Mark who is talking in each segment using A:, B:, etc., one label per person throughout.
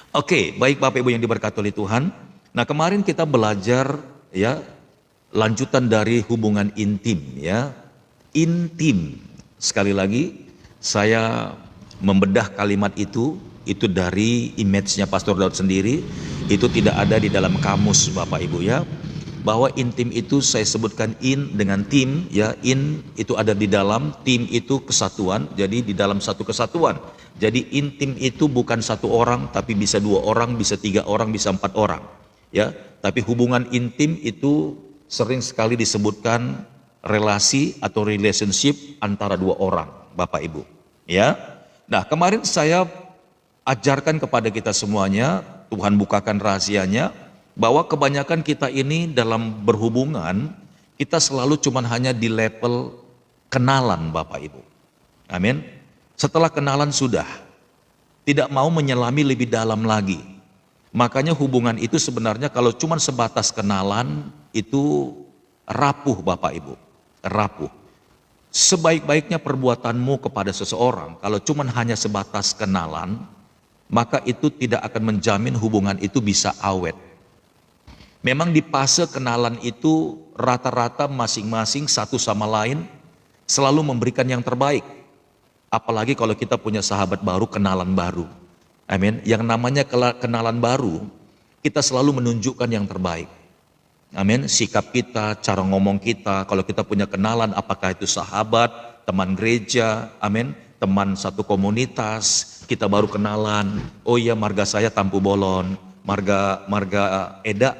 A: Oke, baik Bapak Ibu yang diberkati oleh Tuhan. Nah, kemarin kita belajar ya lanjutan dari hubungan intim ya. Intim. Sekali lagi saya membedah kalimat itu dari image-nya Pastor Daud sendiri. Itu tidak ada di dalam kamus Bapak Ibu ya. Bahwa intim itu saya sebutkan in dengan tim ya. In itu ada di dalam, tim itu kesatuan. Jadi di dalam satu kesatuan. Jadi intim itu bukan satu orang, tapi bisa dua orang, bisa tiga orang, bisa empat orang. Ya, tapi hubungan intim itu sering sekali disebutkan relasi atau relationship antara dua orang, Bapak Ibu. Ya, nah kemarin saya ajarkan kepada kita semuanya, Tuhan bukakan rahasianya, bahwa kebanyakan kita ini dalam berhubungan, kita selalu cuman hanya di level kenalan, Bapak Ibu. Amin. Setelah kenalan sudah, tidak mau menyelami lebih dalam lagi. Makanya hubungan itu sebenarnya kalau cuma sebatas kenalan, itu rapuh Bapak Ibu, rapuh. Sebaik-baiknya perbuatanmu kepada seseorang, kalau cuma hanya sebatas kenalan, maka itu tidak akan menjamin hubungan itu bisa awet. Memang di fase kenalan itu rata-rata masing-masing satu sama lain selalu memberikan yang terbaik. Apalagi kalau kita punya sahabat baru, kenalan baru. Amin. Yang namanya kenalan baru, kita selalu menunjukkan yang terbaik. Amin. Sikap kita, cara ngomong kita, kalau kita punya kenalan, apakah itu sahabat, teman gereja, amin, teman satu komunitas, kita baru kenalan. Oh iya, marga saya Tampu Bolon, marga Eda,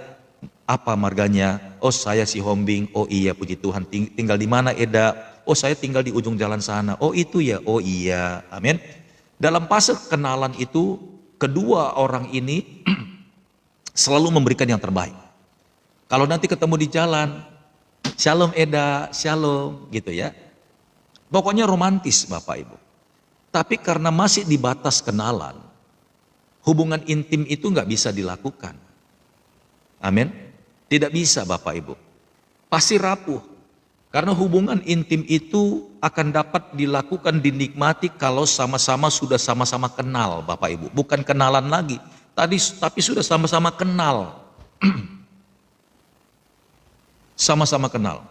A: apa marganya? Oh saya si Hombing. Oh iya, puji Tuhan. Tinggal di mana Eda? Oh saya tinggal di ujung jalan sana. Oh itu ya, oh iya, amin. Dalam fase kenalan itu, kedua orang ini selalu memberikan yang terbaik. Kalau nanti ketemu di jalan, shalom Eda, shalom gitu ya. Pokoknya romantis Bapak Ibu. Tapi karena masih di batas kenalan, hubungan intim itu nggak bisa dilakukan. Amin. Tidak bisa Bapak Ibu. Pasti rapuh. Karena hubungan intim itu akan dapat dilakukan, dinikmati kalau sama-sama sudah sama-sama kenal Bapak Ibu. Bukan kenalan lagi, tapi sudah sama-sama kenal. Sama-sama kenal.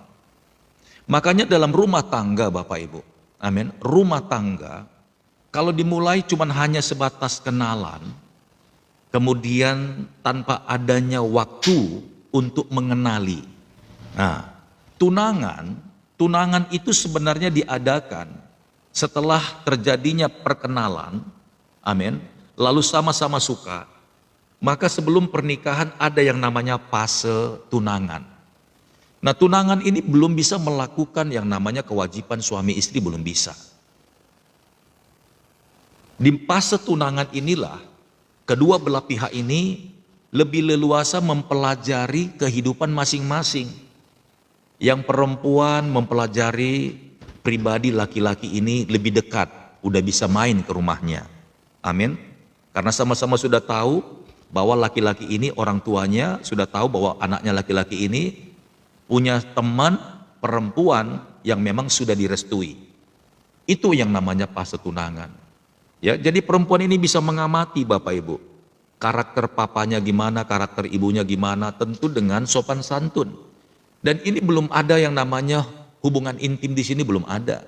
A: Makanya dalam rumah tangga Bapak Ibu, amin, rumah tangga, kalau dimulai cuma hanya sebatas kenalan, kemudian tanpa adanya waktu untuk mengenali. Nah, tunangan itu sebenarnya diadakan setelah terjadinya perkenalan, amin, lalu sama-sama suka, maka sebelum pernikahan ada yang namanya fase tunangan. Nah tunangan ini belum bisa melakukan yang namanya kewajiban suami istri, belum bisa. Di fase tunangan inilah kedua belah pihak ini lebih leluasa mempelajari kehidupan masing-masing. Yang perempuan mempelajari pribadi laki-laki ini lebih dekat, udah bisa main ke rumahnya. Amin. Karena sama-sama sudah tahu bahwa laki-laki ini, orang tuanya sudah tahu bahwa anaknya laki-laki ini punya teman perempuan yang memang sudah direstui. Itu yang namanya fase tunangan. Ya, jadi perempuan ini bisa mengamati Bapak Ibu. Karakter papanya gimana, karakter ibunya gimana, tentu dengan sopan santun. Dan ini belum ada yang namanya hubungan intim di sini, belum ada.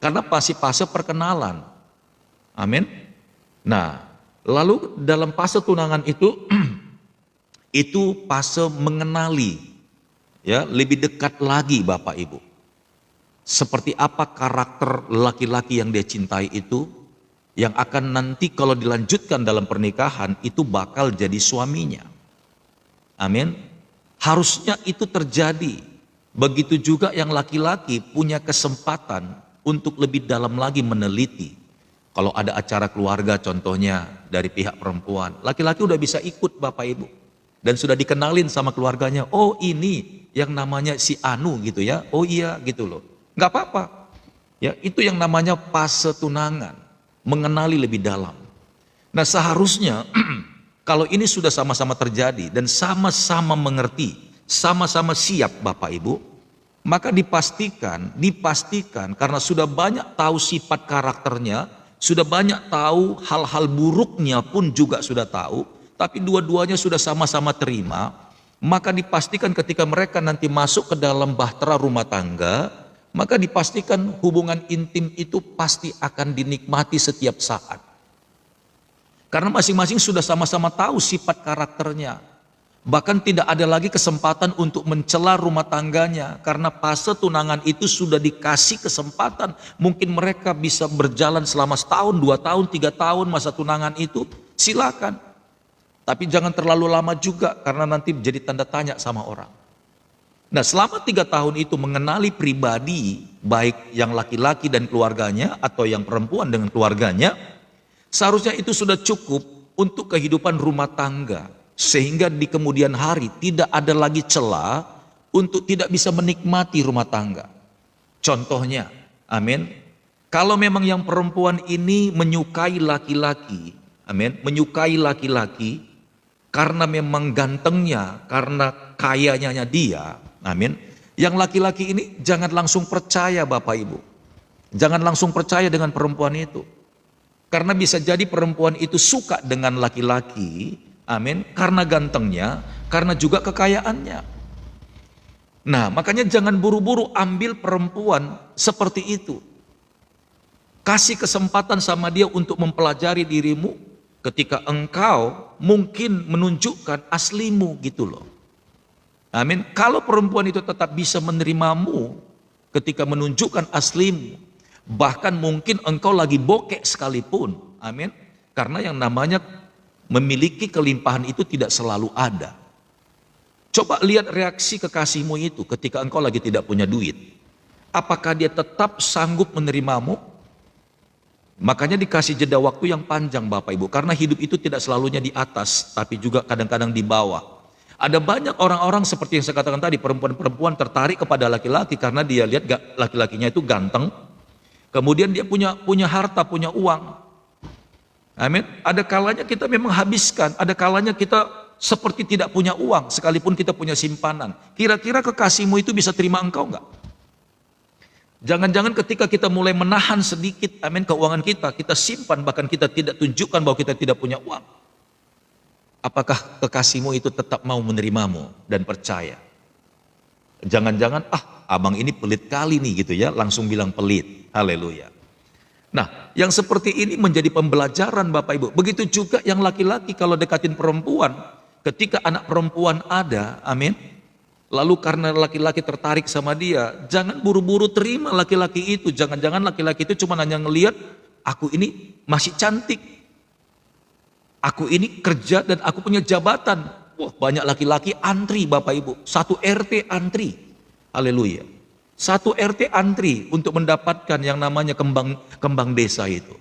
A: Karena masih fase perkenalan. Amin. Nah, lalu dalam fase tunangan itu itu fase mengenali, ya, lebih dekat lagi Bapak Ibu. Seperti apa karakter laki-laki yang dia cintai itu, yang akan nanti kalau dilanjutkan dalam pernikahan itu bakal jadi suaminya. Amin. Harusnya itu terjadi. Begitu juga yang laki-laki punya kesempatan untuk lebih dalam lagi meneliti. Kalau ada acara keluarga contohnya dari pihak perempuan, laki-laki udah bisa ikut Bapak Ibu. Dan sudah dikenalin sama keluarganya, oh ini yang namanya si Anu gitu ya, oh iya gitu loh. Nggak apa-apa. Ya, itu yang namanya fase tunangan, mengenali lebih dalam. Nah seharusnya kalau ini sudah sama-sama terjadi dan sama-sama mengerti, sama-sama siap Bapak Ibu, maka dipastikan karena sudah banyak tahu sifat karakternya, sudah banyak tahu, hal-hal buruknya pun juga sudah tahu, tapi dua-duanya sudah sama-sama terima, maka dipastikan ketika mereka nanti masuk ke dalam bahtera rumah tangga, maka dipastikan hubungan intim itu pasti akan dinikmati setiap saat. Karena masing-masing sudah sama-sama tahu sifat karakternya. Bahkan tidak ada lagi kesempatan untuk mencela rumah tangganya, karena fase tunangan itu sudah dikasih kesempatan. Mungkin mereka bisa berjalan selama setahun, 2 tahun, 3 tahun masa tunangan itu, silakan. Tapi jangan terlalu lama juga, karena nanti jadi tanda tanya sama orang. Nah, selama 3 tahun itu mengenali pribadi, baik yang laki-laki dan keluarganya atau yang perempuan dengan keluarganya, seharusnya itu sudah cukup untuk kehidupan rumah tangga. Sehingga di kemudian hari tidak ada lagi celah untuk tidak bisa menikmati rumah tangga. Contohnya, amin, kalau memang yang perempuan ini menyukai laki-laki, amin, menyukai laki-laki karena memang gantengnya, karena kayanya dia, amin, yang laki-laki ini jangan langsung percaya Bapak Ibu. Jangan langsung percaya dengan perempuan itu. Karena bisa jadi perempuan itu suka dengan laki-laki, amin, karena gantengnya, karena juga kekayaannya. Nah, makanya jangan buru-buru ambil perempuan seperti itu. Kasih kesempatan sama dia untuk mempelajari dirimu ketika engkau mungkin menunjukkan aslimu gitu loh. Amin. Kalau perempuan itu tetap bisa menerimamu ketika menunjukkan aslimu, bahkan mungkin engkau lagi bokek sekalipun, amin. Karena yang namanya memiliki kelimpahan itu tidak selalu ada. Coba lihat reaksi kekasihmu itu ketika engkau lagi tidak punya duit. Apakah dia tetap sanggup menerimamu? Makanya dikasih jeda waktu yang panjang Bapak Ibu. Karena hidup itu tidak selalunya di atas, tapi juga kadang-kadang di bawah. Ada banyak orang-orang seperti yang saya katakan tadi, perempuan-perempuan tertarik kepada laki-laki karena dia lihat laki-lakinya itu ganteng. Kemudian dia punya harta, punya uang. Amin. Ada kalanya kita memang habiskan, ada kalanya kita seperti tidak punya uang, sekalipun kita punya simpanan. Kira-kira kekasihmu itu bisa terima engkau enggak? Jangan-jangan ketika kita mulai menahan sedikit, amin, keuangan kita simpan, bahkan kita tidak tunjukkan bahwa kita tidak punya uang. Apakah kekasihmu itu tetap mau menerimamu dan percaya? Jangan-jangan, abang ini pelit kali nih gitu ya, langsung bilang pelit. Haleluya. Nah, yang seperti ini menjadi pembelajaran Bapak Ibu. Begitu juga yang laki-laki kalau dekatin perempuan, ketika anak perempuan ada, amin, lalu karena laki-laki tertarik sama dia, jangan buru-buru terima laki-laki itu. Jangan-jangan laki-laki itu cuma hanya ngelihat, aku ini masih cantik, aku ini kerja dan aku punya jabatan. Wah, banyak laki-laki antri Bapak Ibu, 1 RT antri. Haleluya. 1 RT antri untuk mendapatkan yang namanya kembang desa itu.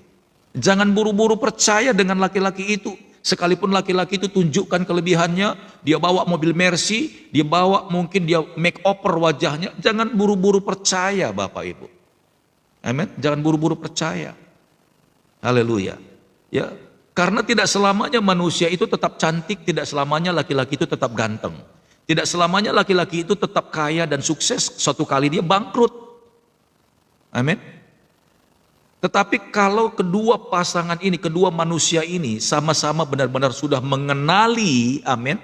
A: Jangan buru-buru percaya dengan laki-laki itu. Sekalipun laki-laki itu tunjukkan kelebihannya, dia bawa mobil Mercy, dia bawa mungkin dia make over wajahnya, jangan buru-buru percaya Bapak Ibu. Amin. Jangan buru-buru percaya. Haleluya. Ya, karena tidak selamanya manusia itu tetap cantik, tidak selamanya laki-laki itu tetap ganteng. Tidak selamanya laki-laki itu tetap kaya dan sukses, suatu kali dia bangkrut. Amin. Tetapi kalau kedua pasangan ini, kedua manusia ini sama-sama benar-benar sudah mengenali, amin,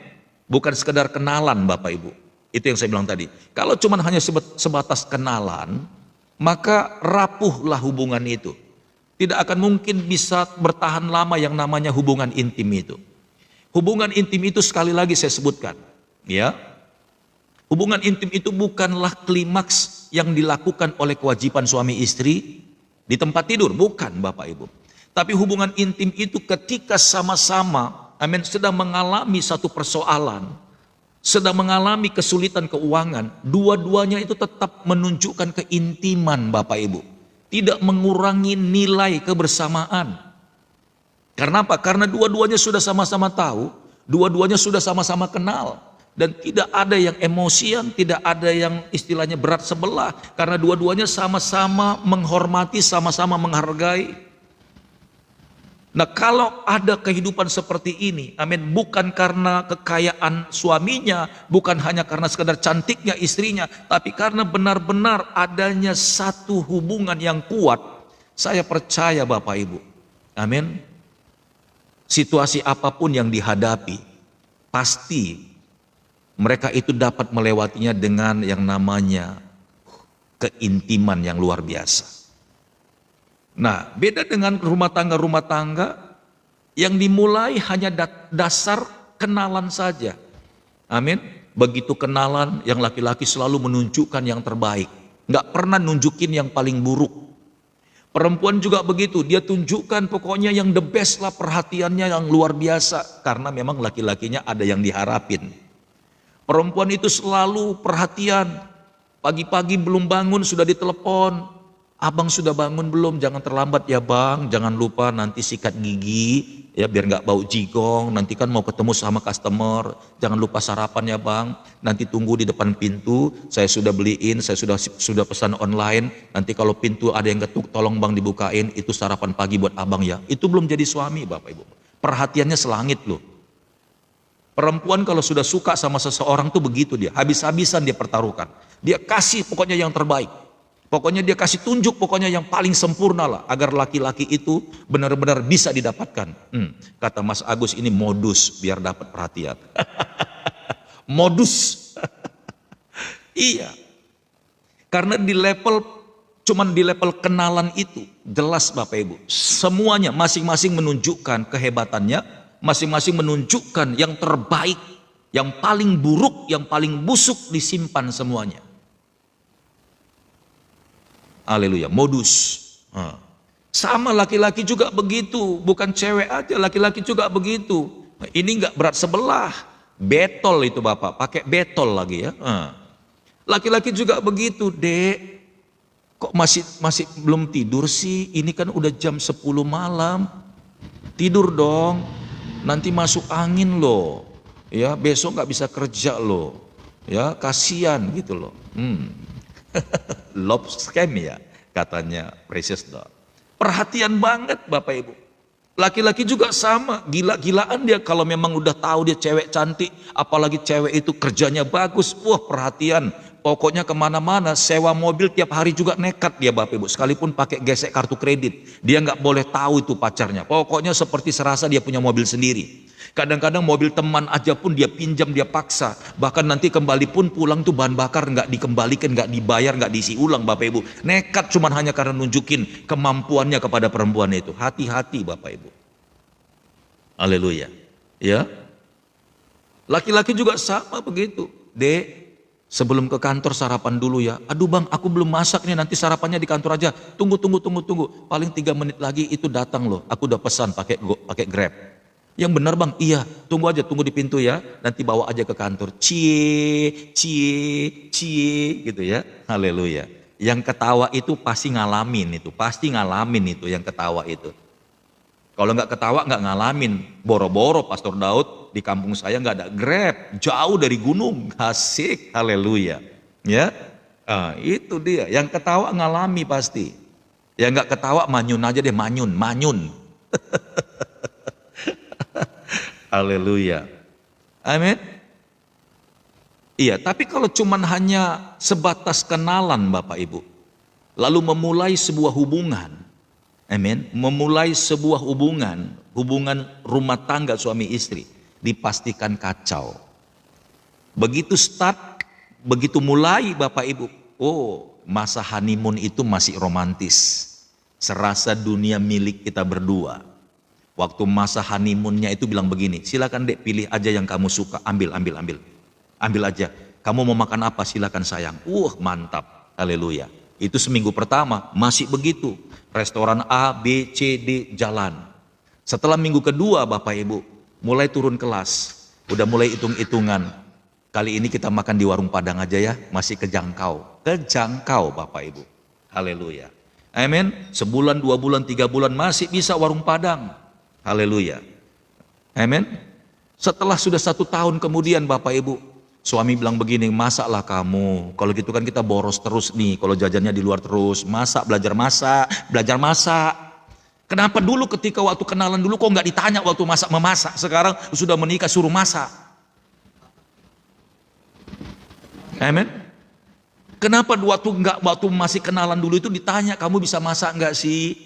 A: bukan sekedar kenalan Bapak Ibu. Itu yang saya bilang tadi. Kalau cuma hanya sebatas kenalan, maka rapuhlah hubungan itu. Tidak akan mungkin bisa bertahan lama yang namanya hubungan intim itu. Hubungan intim itu sekali lagi saya sebutkan. Ya, hubungan intim itu bukanlah klimaks yang dilakukan oleh kewajiban suami istri di tempat tidur, bukan Bapak Ibu. Tapi hubungan intim itu ketika sama-sama, amin, sedang mengalami satu persoalan, sedang mengalami kesulitan keuangan, dua-duanya itu tetap menunjukkan keintiman Bapak Ibu, tidak mengurangi nilai kebersamaan. Karena apa? Karena dua-duanya sudah sama-sama tahu, dua-duanya sudah sama-sama kenal. Dan tidak ada yang emosian, tidak ada yang istilahnya berat sebelah. Karena dua-duanya sama-sama menghormati, sama-sama menghargai. Nah, kalau ada kehidupan seperti ini, amin, bukan karena kekayaan suaminya, bukan hanya karena sekedar cantiknya istrinya, tapi karena benar-benar adanya satu hubungan yang kuat, saya percaya Bapak Ibu, Amin. Situasi apapun yang dihadapi, pasti mereka itu dapat melewatinya dengan yang namanya keintiman yang luar biasa. Nah, beda dengan rumah tangga yang dimulai hanya dasar kenalan saja. Amin. Begitu kenalan, yang laki-laki selalu menunjukkan yang terbaik. Nggak pernah nunjukin yang paling buruk. Perempuan juga begitu, dia tunjukkan pokoknya yang the best lah, perhatiannya yang luar biasa. Karena memang laki-lakinya ada yang diharapin. Perempuan itu selalu perhatian. Pagi-pagi belum bangun sudah ditelepon. Abang sudah bangun belum? Jangan terlambat ya bang. Jangan lupa nanti sikat gigi ya biar nggak bau jigong. Nanti kan mau ketemu sama customer. Jangan lupa sarapan ya bang. Nanti tunggu di depan pintu. Saya sudah beliin. Saya sudah pesan online. Nanti kalau pintu ada yang ketuk, tolong bang dibukain. Itu sarapan pagi buat abang ya. Itu belum jadi suami bapak ibu. Perhatiannya selangit loh. Perempuan kalau sudah suka sama seseorang tuh begitu dia. Habis-habisan dia pertaruhkan. Dia kasih pokoknya yang terbaik. Pokoknya dia kasih tunjuk pokoknya yang paling sempurna lah. Agar laki-laki itu benar-benar bisa didapatkan. Kata Mas Agus ini modus biar dapat perhatian. Modus. Iya. Karena cuman di level kenalan itu. Jelas Bapak Ibu. Semuanya masing-masing menunjukkan kehebatannya. Masing-masing menunjukkan yang terbaik. Yang paling buruk, yang paling busuk disimpan semuanya. Haleluya, modus. Sama laki-laki juga begitu, bukan cewek aja, laki-laki juga begitu. Ini enggak berat sebelah, betol itu bapak, pakai betol lagi ya. Laki-laki juga begitu, dek. Kok masih belum tidur sih? Ini kan udah jam 10 malam. Tidur dong, nanti masuk angin loh. Ya besok nggak bisa kerja loh. Ya kasihan gitu loh. Love scam ya katanya Precious Dog. Perhatian banget Bapak Ibu. Laki-laki juga sama, gila-gilaan dia kalau memang udah tahu dia cewek cantik, apalagi cewek itu kerjanya bagus, wah perhatian. Pokoknya kemana-mana, sewa mobil tiap hari juga nekat dia Bapak Ibu. Sekalipun pakai gesek kartu kredit, dia nggak boleh tahu itu pacarnya. Pokoknya seperti serasa dia punya mobil sendiri. Kadang-kadang mobil teman aja pun dia pinjam, dia paksa. Bahkan nanti kembali pun pulang tuh bahan bakar nggak dikembalikan, nggak dibayar, nggak diisi ulang Bapak Ibu. Nekat cuman hanya karena nunjukin kemampuannya kepada perempuan itu. Hati-hati Bapak Ibu. Haleluya. Ya. Laki-laki juga sama begitu. Dek, sebelum ke kantor sarapan dulu ya. Aduh bang, aku belum masak nih, nanti sarapannya di kantor aja. Tunggu. Paling 3 menit lagi itu datang loh. Aku udah pesan pakai Grab. Yang benar bang, iya, tunggu di pintu ya, nanti bawa aja ke kantor, cie, gitu ya, haleluya. Yang ketawa itu pasti ngalamin itu yang ketawa itu. Kalau nggak ketawa nggak ngalamin, boro-boro Pastor Daud di kampung saya nggak ada Grab, jauh dari gunung, asik, haleluya, ya, itu dia, yang ketawa ngalami pasti, yang nggak ketawa manyun aja deh, manyun. Haleluya. Amin. Iya, tapi kalau cuman hanya sebatas kenalan Bapak Ibu, lalu memulai sebuah hubungan, amin, memulai sebuah hubungan rumah tangga suami istri, dipastikan kacau. Begitu begitu mulai Bapak Ibu, masa honeymoon itu masih romantis, serasa dunia milik kita berdua. Waktu masa honeymoonnya itu bilang begini, silakan dek pilih aja yang kamu suka, ambil aja. Kamu mau makan apa silakan sayang. Mantap, haleluya. Itu seminggu pertama masih begitu. Restoran A, B, C, D jalan. Setelah minggu kedua Bapak Ibu mulai turun kelas, udah mulai hitung-hitungan. Kali ini kita makan di warung Padang aja ya, masih kejangkau Bapak Ibu. Haleluya. Amin. Sebulan, 2 bulan, 3 bulan masih bisa warung Padang. Haleluya. Amin. Setelah sudah 1 tahun kemudian Bapak Ibu, suami bilang begini, masaklah kamu. Kalau gitu kan kita boros terus nih, kalau jajannya di luar terus. Belajar masak. Kenapa dulu ketika waktu kenalan dulu kok nggak ditanya waktu memasak? Sekarang sudah menikah suruh masak. Amin. Kenapa waktu masih kenalan dulu itu ditanya, kamu bisa masak nggak sih?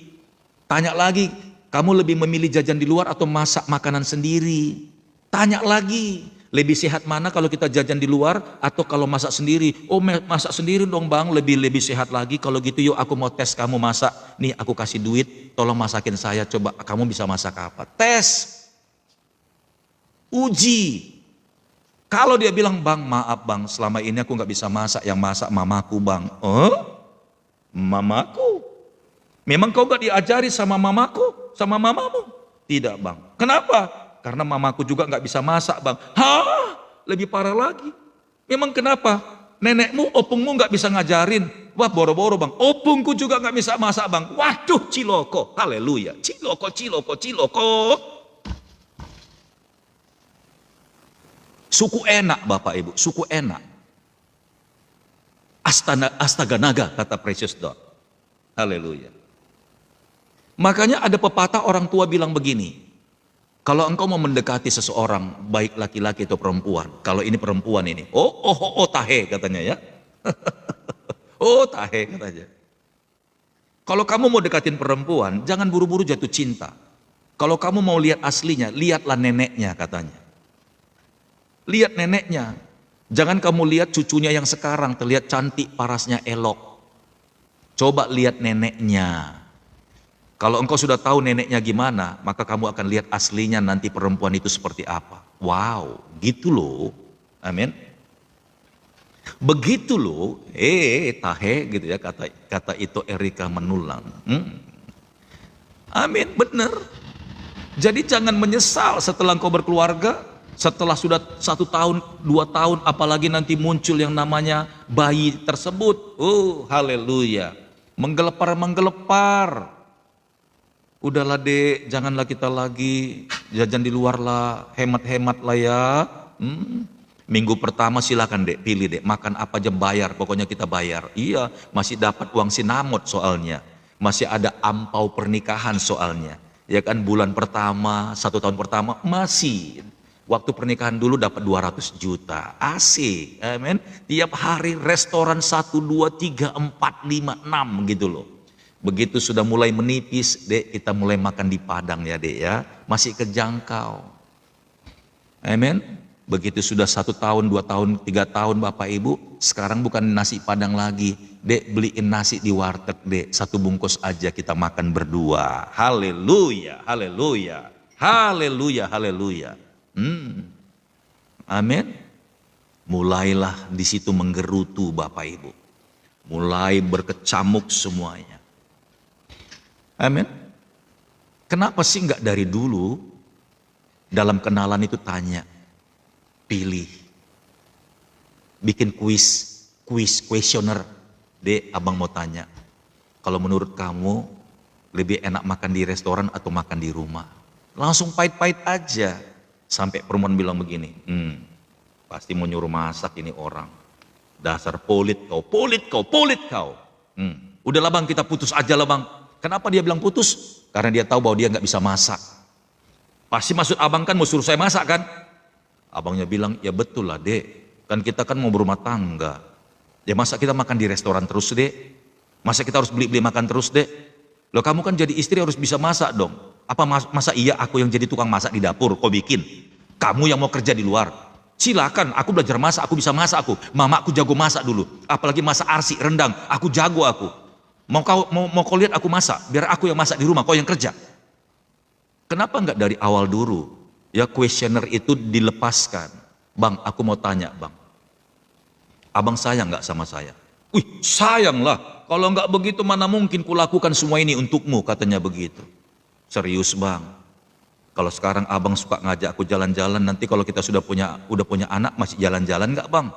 A: Tanya lagi, Kamu lebih memilih jajan di luar atau masak makanan sendiri? Tanya lagi, lebih sehat mana kalau kita jajan di luar atau kalau masak sendiri? Oh, masak sendiri dong bang, lebih sehat lagi. Kalau gitu yuk aku mau tes kamu masak. Nih aku kasih duit, tolong masakin saya. Coba kamu bisa masak apa? Tes, uji. Kalau dia bilang, bang maaf bang, selama ini aku nggak bisa masak, yang masak mamaku bang. Oh, mamaku? Memang kau gak diajari sama mamaku, sama mamamu? Tidak bang. Kenapa? Karena mamaku juga gak bisa masak bang. Hah? Lebih parah lagi. Memang kenapa? Nenekmu, opungmu gak bisa ngajarin. Wah boro-boro bang. Opungku juga gak bisa masak bang. Waduh ciloko. Haleluya. Ciloko, ciloko, ciloko. Suku enak Bapak Ibu, suku enak. Astaga naga kata Precious Dot. Haleluya. Makanya ada pepatah orang tua bilang begini, kalau engkau mau mendekati seseorang, baik laki-laki atau perempuan, kalau ini perempuan ini, oh tahe katanya ya. Oh tahe katanya. Kalau kamu mau dekatin perempuan, jangan buru-buru jatuh cinta. Kalau kamu mau lihat aslinya, lihatlah neneknya katanya. Lihat neneknya. Jangan kamu lihat cucunya yang sekarang, terlihat cantik, parasnya elok. Coba lihat neneknya. Kalau engkau sudah tahu neneknya gimana, maka kamu akan lihat aslinya nanti perempuan itu seperti apa. Wow, gitu loh. Amin. Begitu loh. Tahe gitu ya kata itu Erika Menulang. Amin, benar. Jadi jangan menyesal setelah engkau berkeluarga, setelah sudah 1 tahun, 2 tahun, apalagi nanti muncul yang namanya bayi tersebut. Oh, haleluya. Menggelepar. Udahlah dek, janganlah kita lagi jajan di luar lah, hemat-hemat lah ya. Minggu pertama silakan dek, pilih dek, makan apa aja bayar, pokoknya kita bayar. Iya, masih dapat uang sinamot soalnya, masih ada ampau pernikahan soalnya. Ya kan bulan pertama, 1 tahun pertama masih. Waktu pernikahan dulu dapat 200 juta, asik, amin. Tiap hari restoran 1, 2, 3, 4, 5, 6 gitu loh. Begitu sudah mulai menipis, dek, kita mulai makan di Padang ya dek ya, masih kejangkau. Amin. Begitu sudah 1 tahun, 2 tahun, 3 tahun Bapak Ibu, sekarang bukan nasi Padang lagi, dek beliin nasi di warteg dek, 1 bungkus aja kita makan berdua. Haleluya, haleluya, haleluya, haleluya. Amin. Mulailah di situ menggerutu Bapak Ibu, mulai berkecamuk semuanya. Amin. Kenapa sih nggak dari dulu dalam kenalan itu tanya, pilih, bikin kuesioner. Dek, abang mau tanya, kalau menurut kamu lebih enak makan di restoran atau makan di rumah? Langsung pahit-pahit aja. Sampai perempuan bilang begini, pasti mau nyuruh masak ini orang. Dasar polit kau. Udahlah bang, kita putus aja lah bang. Kenapa dia bilang putus? Karena dia tahu bahwa dia nggak bisa masak. Pasti maksud abang kan mau suruh saya masak kan? Abangnya bilang, ya betul lah dek. Kan kita kan mau berumah tangga. Ya masa kita makan di restoran terus dek? Masa kita harus beli-beli makan terus dek? Loh kamu kan jadi istri harus bisa masak dong. Apa masa iya aku yang jadi tukang masak di dapur, kau bikin? Kamu yang mau kerja di luar? Silakan, aku belajar masak, aku bisa masak aku. Mama aku jago masak dulu. Apalagi masak arsi, rendang, aku jago aku. Mau kau lihat aku masak, biar aku yang masak di rumah, kau yang kerja. Kenapa enggak dari awal dulu? Ya kuesioner itu dilepaskan. Bang, aku mau tanya bang. Abang sayang enggak sama saya? Wih, sayang lah. Kalau enggak begitu mana mungkin kulakukan semua ini untukmu, katanya begitu. Serius bang. Kalau sekarang abang suka ngajak aku jalan-jalan, nanti kalau kita udah punya anak masih jalan-jalan enggak bang?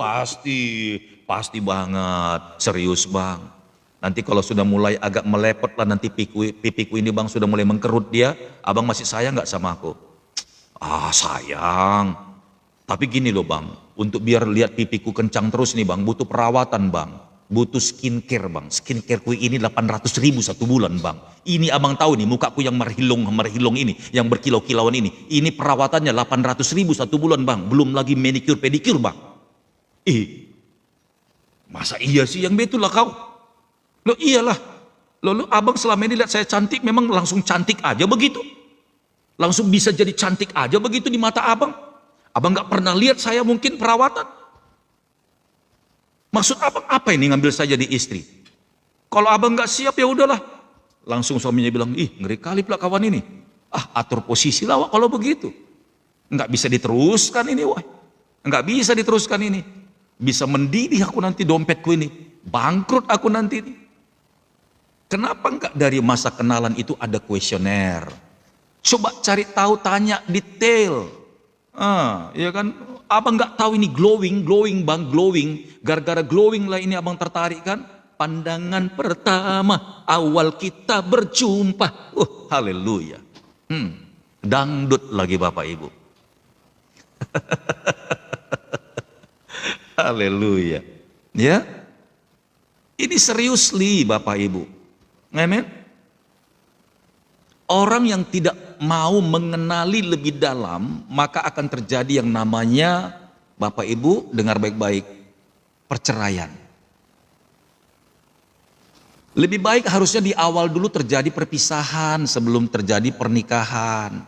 A: Pasti banget. Serius bang. Nanti kalau sudah mulai agak melepot lah, nanti pipiku ini bang sudah mulai mengkerut dia, abang masih sayang nggak sama aku? Sayang. Tapi gini loh bang, untuk biar lihat pipiku kencang terus nih bang, butuh perawatan bang. Butuh skincare bang. Skincareku ini 800.000 1 bulan bang. Ini abang tahu nih, mukaku yang merhilung ini, yang berkilau-kilauan ini. Ini perawatannya 800.000 1 bulan bang. Belum lagi manicure pedicure bang. Masa iya sih yang betul lah kau? Loh iyalah, Lalu abang selama ini lihat saya cantik, memang langsung cantik aja begitu? Langsung bisa jadi cantik aja begitu di mata abang? Abang nggak pernah lihat saya mungkin perawatan? Maksud abang apa ini ngambil saya jadi istri? Kalau abang nggak siap ya udahlah. Langsung suaminya bilang, ih ngeri kali pula kawan ini. Ah atur posisi lah kalau begitu. Nggak bisa diteruskan ini wah. Nggak bisa diteruskan ini. Bisa mendidih aku nanti dompetku ini. Bangkrut aku nanti ini. Kenapa enggak dari masa kenalan itu ada kuesioner? Coba cari tahu, tanya detail. Ya kan? Abang nggak tahu ini glowing bang, glowing. Gara-gara glowing lah ini abang tertarik kan? Pandangan pertama awal kita berjumpa. Haleluya. Dangdut lagi Bapak Ibu. Haleluya. Ya. Ini seriously Bapak Ibu. Amen. Orang yang tidak mau mengenali lebih dalam, maka akan terjadi yang namanya, Bapak Ibu dengar baik-baik, perceraian. Lebih baik harusnya di awal dulu terjadi perpisahan sebelum terjadi pernikahan.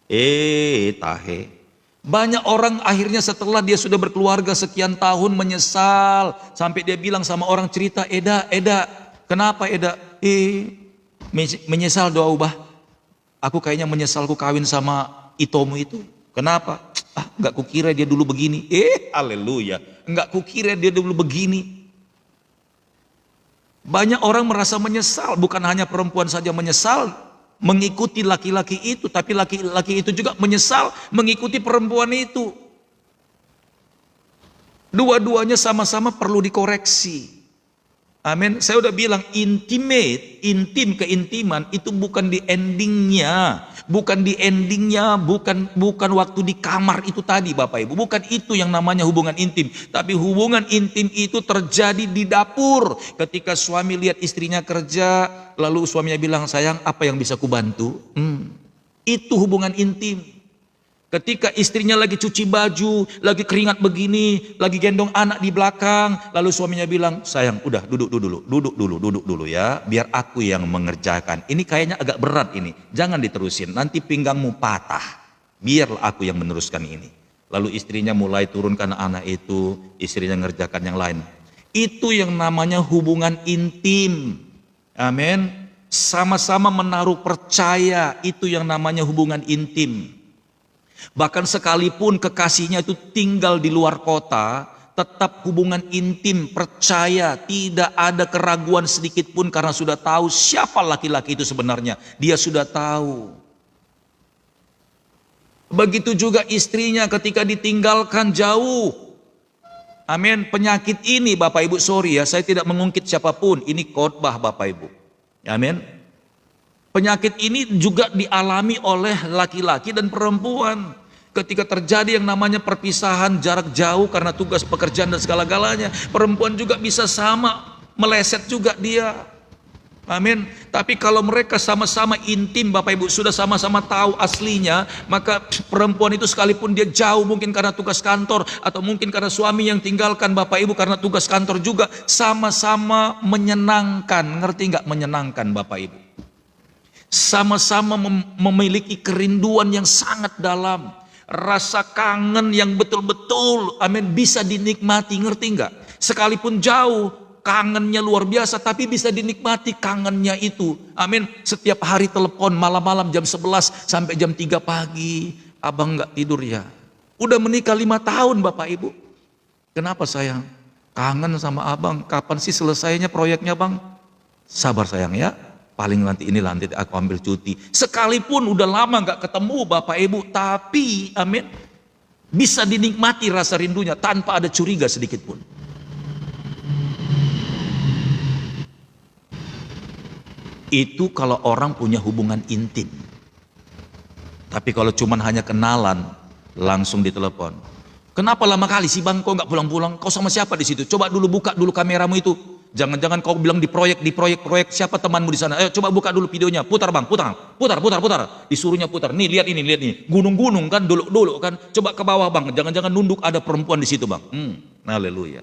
A: Tahe. Banyak orang akhirnya setelah dia sudah berkeluarga sekian tahun menyesal. Sampai dia bilang sama orang cerita, Eda, kenapa Eda? Menyesal doa ubah. Aku kayaknya menyesal ku kawin sama Itomu itu. Kenapa? Enggak kukira dia dulu begini. Haleluya. Enggak kukira dia dulu begini. Banyak orang merasa menyesal, bukan hanya perempuan saja menyesal mengikuti laki-laki itu, tapi laki-laki itu juga menyesal mengikuti perempuan itu. Dua-duanya sama-sama perlu dikoreksi. Amin. Saya udah bilang intim keintiman itu bukan di endingnya, bukan waktu di kamar itu tadi Bapak Ibu, bukan itu yang namanya hubungan intim, tapi hubungan intim itu terjadi di dapur. Ketika suami lihat istrinya kerja, lalu suaminya bilang, sayang apa yang bisa kubantu? Itu hubungan intim. Ketika istrinya lagi cuci baju, lagi keringat begini, lagi gendong anak di belakang, lalu suaminya bilang, sayang udah duduk dulu ya, biar aku yang mengerjakan. Ini kayaknya agak berat ini, jangan diterusin, nanti pinggangmu patah, biarlah aku yang meneruskan ini. Lalu istrinya mulai turunkan anak itu, istrinya mengerjakan yang lain. Itu yang namanya hubungan intim. Amin. Sama-sama menaruh percaya, itu yang namanya hubungan intim. Bahkan sekalipun kekasihnya itu tinggal di luar kota, tetap hubungan intim, percaya, tidak ada keraguan sedikit pun karena sudah tahu siapa laki-laki itu sebenarnya. Dia sudah tahu. Begitu juga istrinya ketika ditinggalkan jauh. Amin. Penyakit ini Bapak Ibu, sorry ya, saya tidak mengungkit siapapun. Ini khotbah Bapak Ibu. Amin. Penyakit ini juga dialami oleh laki-laki dan perempuan. Ketika terjadi yang namanya perpisahan jarak jauh karena tugas pekerjaan dan segala-galanya, perempuan juga bisa sama, meleset juga dia. Amin. Tapi kalau mereka sama-sama intim Bapak Ibu, sudah sama-sama tahu aslinya, maka perempuan itu sekalipun dia jauh mungkin karena tugas kantor, atau mungkin karena suami yang tinggalkan Bapak Ibu karena tugas kantor juga, sama-sama menyenangkan. Ngerti nggak menyenangkan Bapak Ibu? Sama-sama memiliki kerinduan yang sangat dalam, rasa kangen yang betul-betul, amin, bisa dinikmati. Ngerti nggak? Sekalipun jauh, kangennya luar biasa, tapi bisa dinikmati kangennya itu. Amin. Setiap hari telepon malam-malam jam 11 sampai jam 3 pagi. Abang nggak tidur ya? Udah menikah 5 tahun Bapak Ibu. Kenapa sayang? Kangen sama abang. Kapan sih selesainya proyeknya bang? Sabar sayang ya. Paling nanti aku ambil cuti. Sekalipun udah lama gak ketemu Bapak Ibu, tapi amin, bisa dinikmati rasa rindunya tanpa ada curiga sedikit pun. Itu kalau orang punya hubungan intim. Tapi kalau cuman hanya kenalan, langsung ditelepon. Kenapa lama kali sih bang, kau gak pulang-pulang? Kau sama siapa di situ? Coba dulu buka dulu kameramu itu. Jangan-jangan kau bilang di proyek siapa temanmu di sana? Ayo coba buka dulu videonya, putar bang, putar. Disuruhnya putar. Nih lihat ini, gunung-gunung kan, dulu kan. Coba ke bawah bang, jangan-jangan nunduk ada perempuan di situ bang. Haleluya.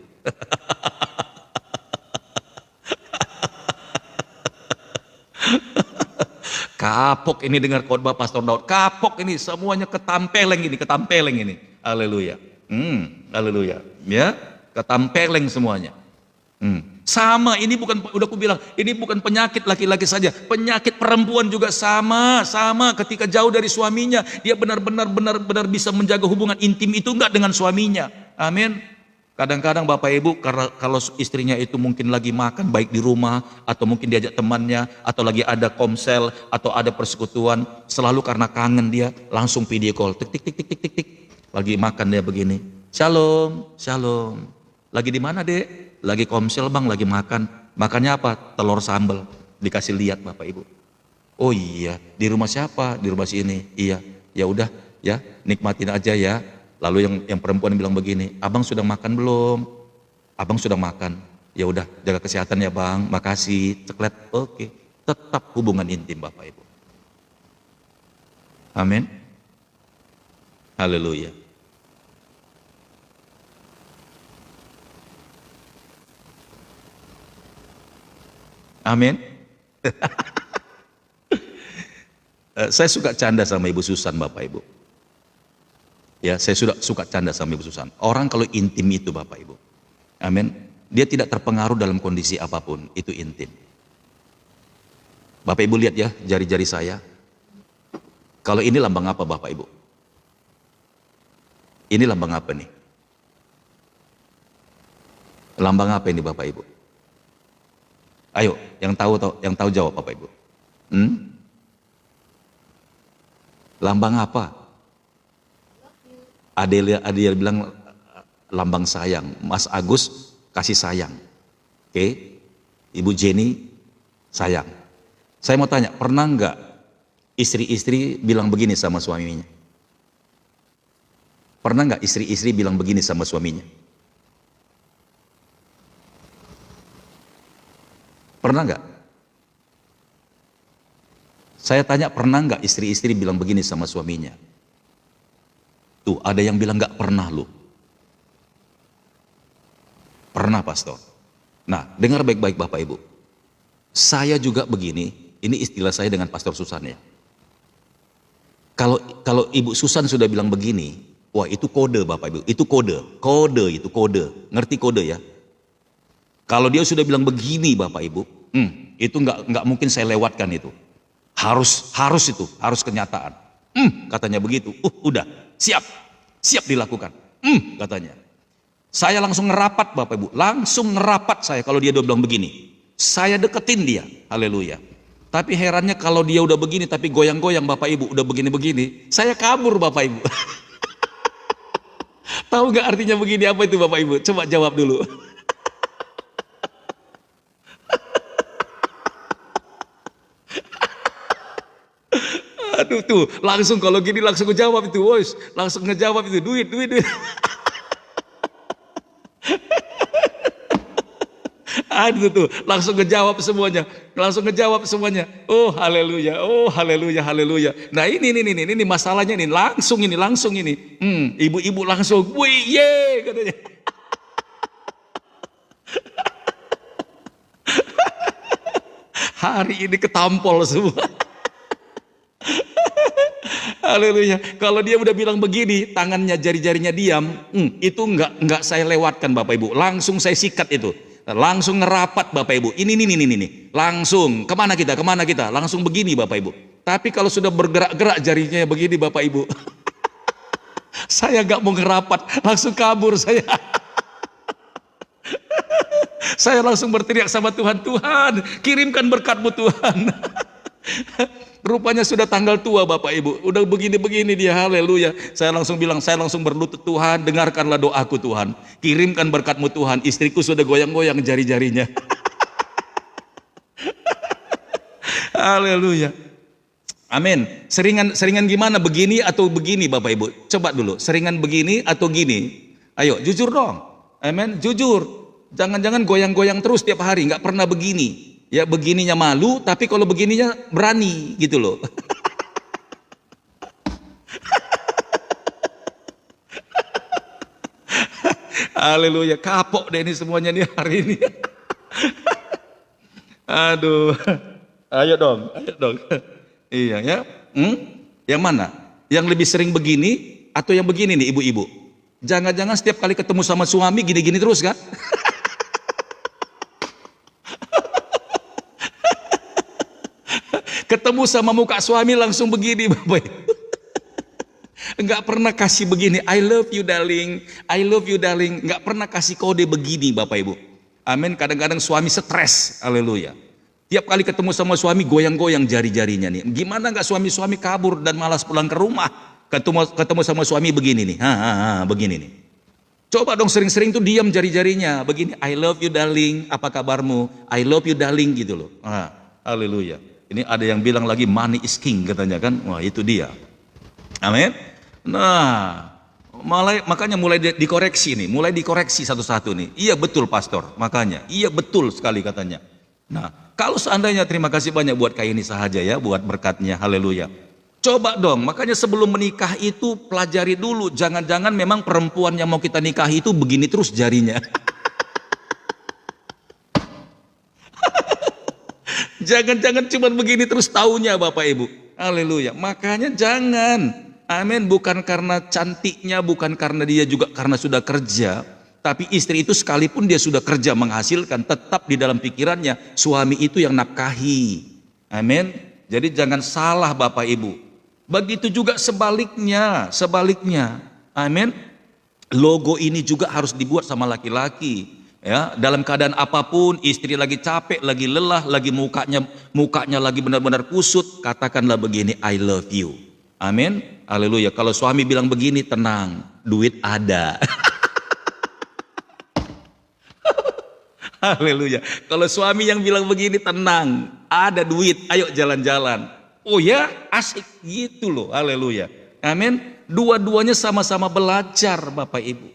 A: Kapok ini dengar khotbah Pastor Daud. Kapok ini semuanya ketampeleng ini. Haleluya. Haleluya. Ya, ketampeleng semuanya. Sama, ini bukan, udah aku bilang, ini bukan penyakit laki-laki saja, penyakit perempuan juga sama ketika jauh dari suaminya, dia benar-benar bisa menjaga hubungan intim itu enggak dengan suaminya. Amin. Kadang-kadang Bapak Ibu, kalau istrinya itu mungkin lagi makan baik di rumah, atau mungkin diajak temannya, atau lagi ada komsel, atau ada persekutuan, selalu karena kangen dia langsung video call, tik tik tik tik tik tik tik, lagi makan dia begini, shalom, shalom, lagi di mana dek? Lagi komsel bang, lagi makan. Makannya apa? Telur sambal. Dikasih lihat Bapak Ibu. Oh iya, di rumah siapa? Di rumah sini. Iya, ya udah, ya nikmatin aja ya. Lalu yang perempuan bilang begini, abang sudah makan belum? Abang sudah makan. Ya udah, jaga kesehatan ya bang. Makasih. Ceklet. Oke. Tetap hubungan intim Bapak Ibu. Amin. Haleluya. Amin. Saya suka canda sama Ibu Susan Bapak Ibu. Ya, saya suka canda sama Ibu Susan. Orang kalau intim itu Bapak Ibu. Amin. Dia tidak terpengaruh dalam kondisi apapun, itu intim. Bapak Ibu lihat ya jari-jari saya. Kalau ini lambang apa Bapak Ibu? Ini lambang apa nih? Lambang apa ini Bapak Ibu? Ayo, yang tahu jawab Bapak Ibu. Lambang apa? Adelia bilang lambang sayang. Mas Agus kasih sayang. Oke? Ibu Jenny sayang. Saya mau tanya, pernah nggak istri-istri bilang begini sama suaminya? Pernah nggak istri-istri bilang begini sama suaminya? Pernah nggak? Saya tanya, pernah nggak istri-istri bilang begini sama suaminya? Tuh, ada yang bilang nggak pernah loh. Pernah Pastor. Nah, dengar baik-baik Bapak Ibu. Saya juga begini, ini istilah saya dengan Pastor Susan ya. Kalau Ibu Susan sudah bilang begini, wah itu kode Bapak Ibu, itu kode. Ngerti kode ya? Kalau dia sudah bilang begini Bapak Ibu, itu nggak mungkin saya lewatkan itu. Harus itu, harus kenyataan. Katanya begitu. Udah, siap dilakukan. Katanya. Saya langsung ngerapat Bapak Ibu, langsung ngerapat saya kalau dia udah bilang begini. Saya deketin dia, haleluya. Tapi herannya kalau dia udah begini tapi goyang-goyang Bapak Ibu, udah begini-begini, saya kabur Bapak Ibu. Tahu nggak artinya begini apa itu Bapak Ibu? Coba jawab dulu. Aduh tuh, langsung kalau gini langsung ngejawab itu, wos, langsung ngejawab itu, duit. Aduh tuh, langsung ngejawab semuanya. Oh haleluya. Nah ini masalahnya nih, langsung ini. Ibu-ibu langsung, wih, ye, katanya. Hari ini ketampol semua. Haleluya. Kalau dia udah bilang begini, tangannya jari-jarinya diam, itu enggak saya lewatkan Bapak Ibu. Langsung saya sikat itu. Langsung ngerapat Bapak Ibu. Ini. Langsung kemana kita? Langsung begini Bapak Ibu. Tapi kalau sudah bergerak-gerak jarinya begini Bapak Ibu, saya enggak mau ngerapat, langsung kabur saya. Saya langsung berteriak sama Tuhan, Tuhan kirimkan berkat-Mu Tuhan. Rupanya sudah tanggal tua Bapak Ibu, udah begini-begini dia, haleluya. Saya langsung berlutut, Tuhan dengarkanlah doaku Tuhan, kirimkan berkat-Mu Tuhan. Istriku sudah goyang-goyang jari-jarinya. Haleluya. Amin. Seringan gimana, begini atau begini Bapak Ibu? Coba dulu, seringan begini atau gini? Ayo jujur dong. Amin, jujur. Jangan-jangan goyang-goyang terus tiap hari, nggak pernah begini. Ya begininya malu, tapi kalau begininya berani gitu loh. Haleluya, kapok deh ini semuanya nih hari ini. Aduh, ayo dong. Iya ya. Yang mana? Yang lebih sering begini atau yang begini nih ibu-ibu? Jangan-jangan setiap kali ketemu sama suami gini-gini terus kan? Ketemu sama muka suami langsung begini Bapak Ibu. Enggak pernah kasih begini, I love you darling, I love you darling. Enggak pernah kasih kode begini Bapak Ibu. Amin. Kadang-kadang suami stres, haleluya. Tiap kali ketemu sama suami goyang-goyang jari-jarinya nih. Gimana enggak suami-suami kabur dan malas pulang ke rumah? Ketemu sama suami begini nih, begini nih. Coba dong sering-sering tuh diam jari-jarinya, begini, I love you darling, apa kabarmu? I love you darling gitu loh. Haleluya. Ini ada yang bilang lagi money is king katanya kan, wah itu dia. Amin. Nah, makanya mulai dikoreksi nih, mulai dikoreksi satu-satu nih. Iya betul pastor, makanya, iya betul sekali katanya. Nah, kalau seandainya terima kasih banyak buat Kak ini sahaja ya, buat berkatnya, haleluya. Coba dong, makanya sebelum menikah itu pelajari dulu, jangan-jangan memang perempuan yang mau kita nikahi itu begini terus jarinya. Jangan-jangan cuma begini terus taunya Bapak Ibu. Haleluya. Makanya jangan. Amin. Bukan karena cantiknya, bukan karena dia juga karena sudah kerja. Tapi istri itu sekalipun dia sudah kerja menghasilkan, tetap di dalam pikirannya suami itu yang nafkahi. Amin. Jadi jangan salah Bapak Ibu. Begitu juga sebaliknya. Amin. Logo ini juga harus dibuat sama laki-laki. Ya, dalam keadaan apapun, istri lagi capek, lagi lelah, lagi mukanya lagi benar-benar kusut, katakanlah begini, I love you. Amin. Haleluya. Kalau suami bilang begini, tenang, duit ada. Haleluya. Kalau suami yang bilang begini, tenang, ada duit, ayo jalan-jalan. Oh ya, asik gitu loh. Haleluya. Amin. Dua-duanya sama-sama belajar Bapak Ibu.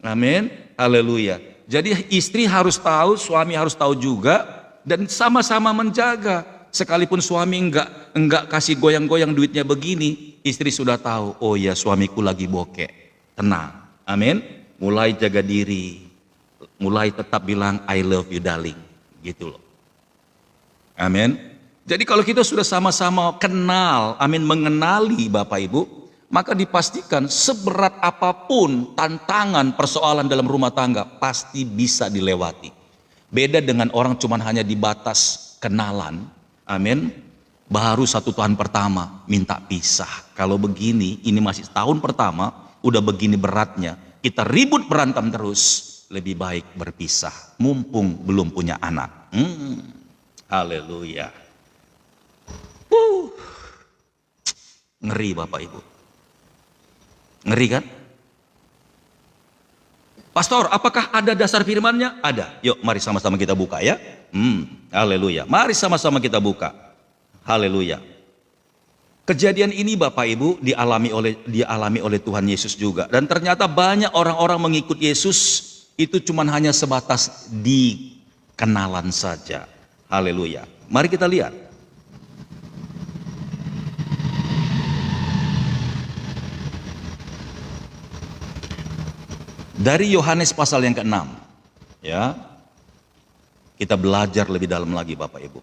A: Amin. Haleluya. Jadi istri harus tahu, suami harus tahu juga, dan sama-sama menjaga. Sekalipun suami enggak kasih goyang-goyang duitnya begini, istri sudah tahu, oh ya suamiku lagi bokeh. Tenang. Amin. Mulai jaga diri. Mulai tetap bilang I love you darling. Gitu loh. Amin. Jadi kalau kita sudah sama-sama kenal, amin, mengenali Bapak Ibu, maka dipastikan seberat apapun tantangan persoalan dalam rumah tangga pasti bisa dilewati. Beda dengan orang cuman hanya di batas kenalan, amin, baru satu tahun pertama minta pisah. Kalau begini, ini masih tahun pertama, udah begini beratnya, kita ribut berantem terus, lebih baik berpisah, mumpung belum punya anak. Haleluya. Ngeri Bapak Ibu. Ngeri kan? Pastor, apakah ada dasar firman-Nya? Ada. Yuk, mari sama-sama kita buka ya. Haleluya. Mari sama-sama kita buka. Haleluya. Kejadian ini Bapak Ibu dialami oleh Tuhan Yesus juga. Dan ternyata banyak orang-orang mengikut Yesus itu cuma hanya sebatas di kenalan saja. Haleluya. Mari kita lihat. Dari Yohanes pasal yang ke-6, ya, kita belajar lebih dalam lagi Bapak Ibu.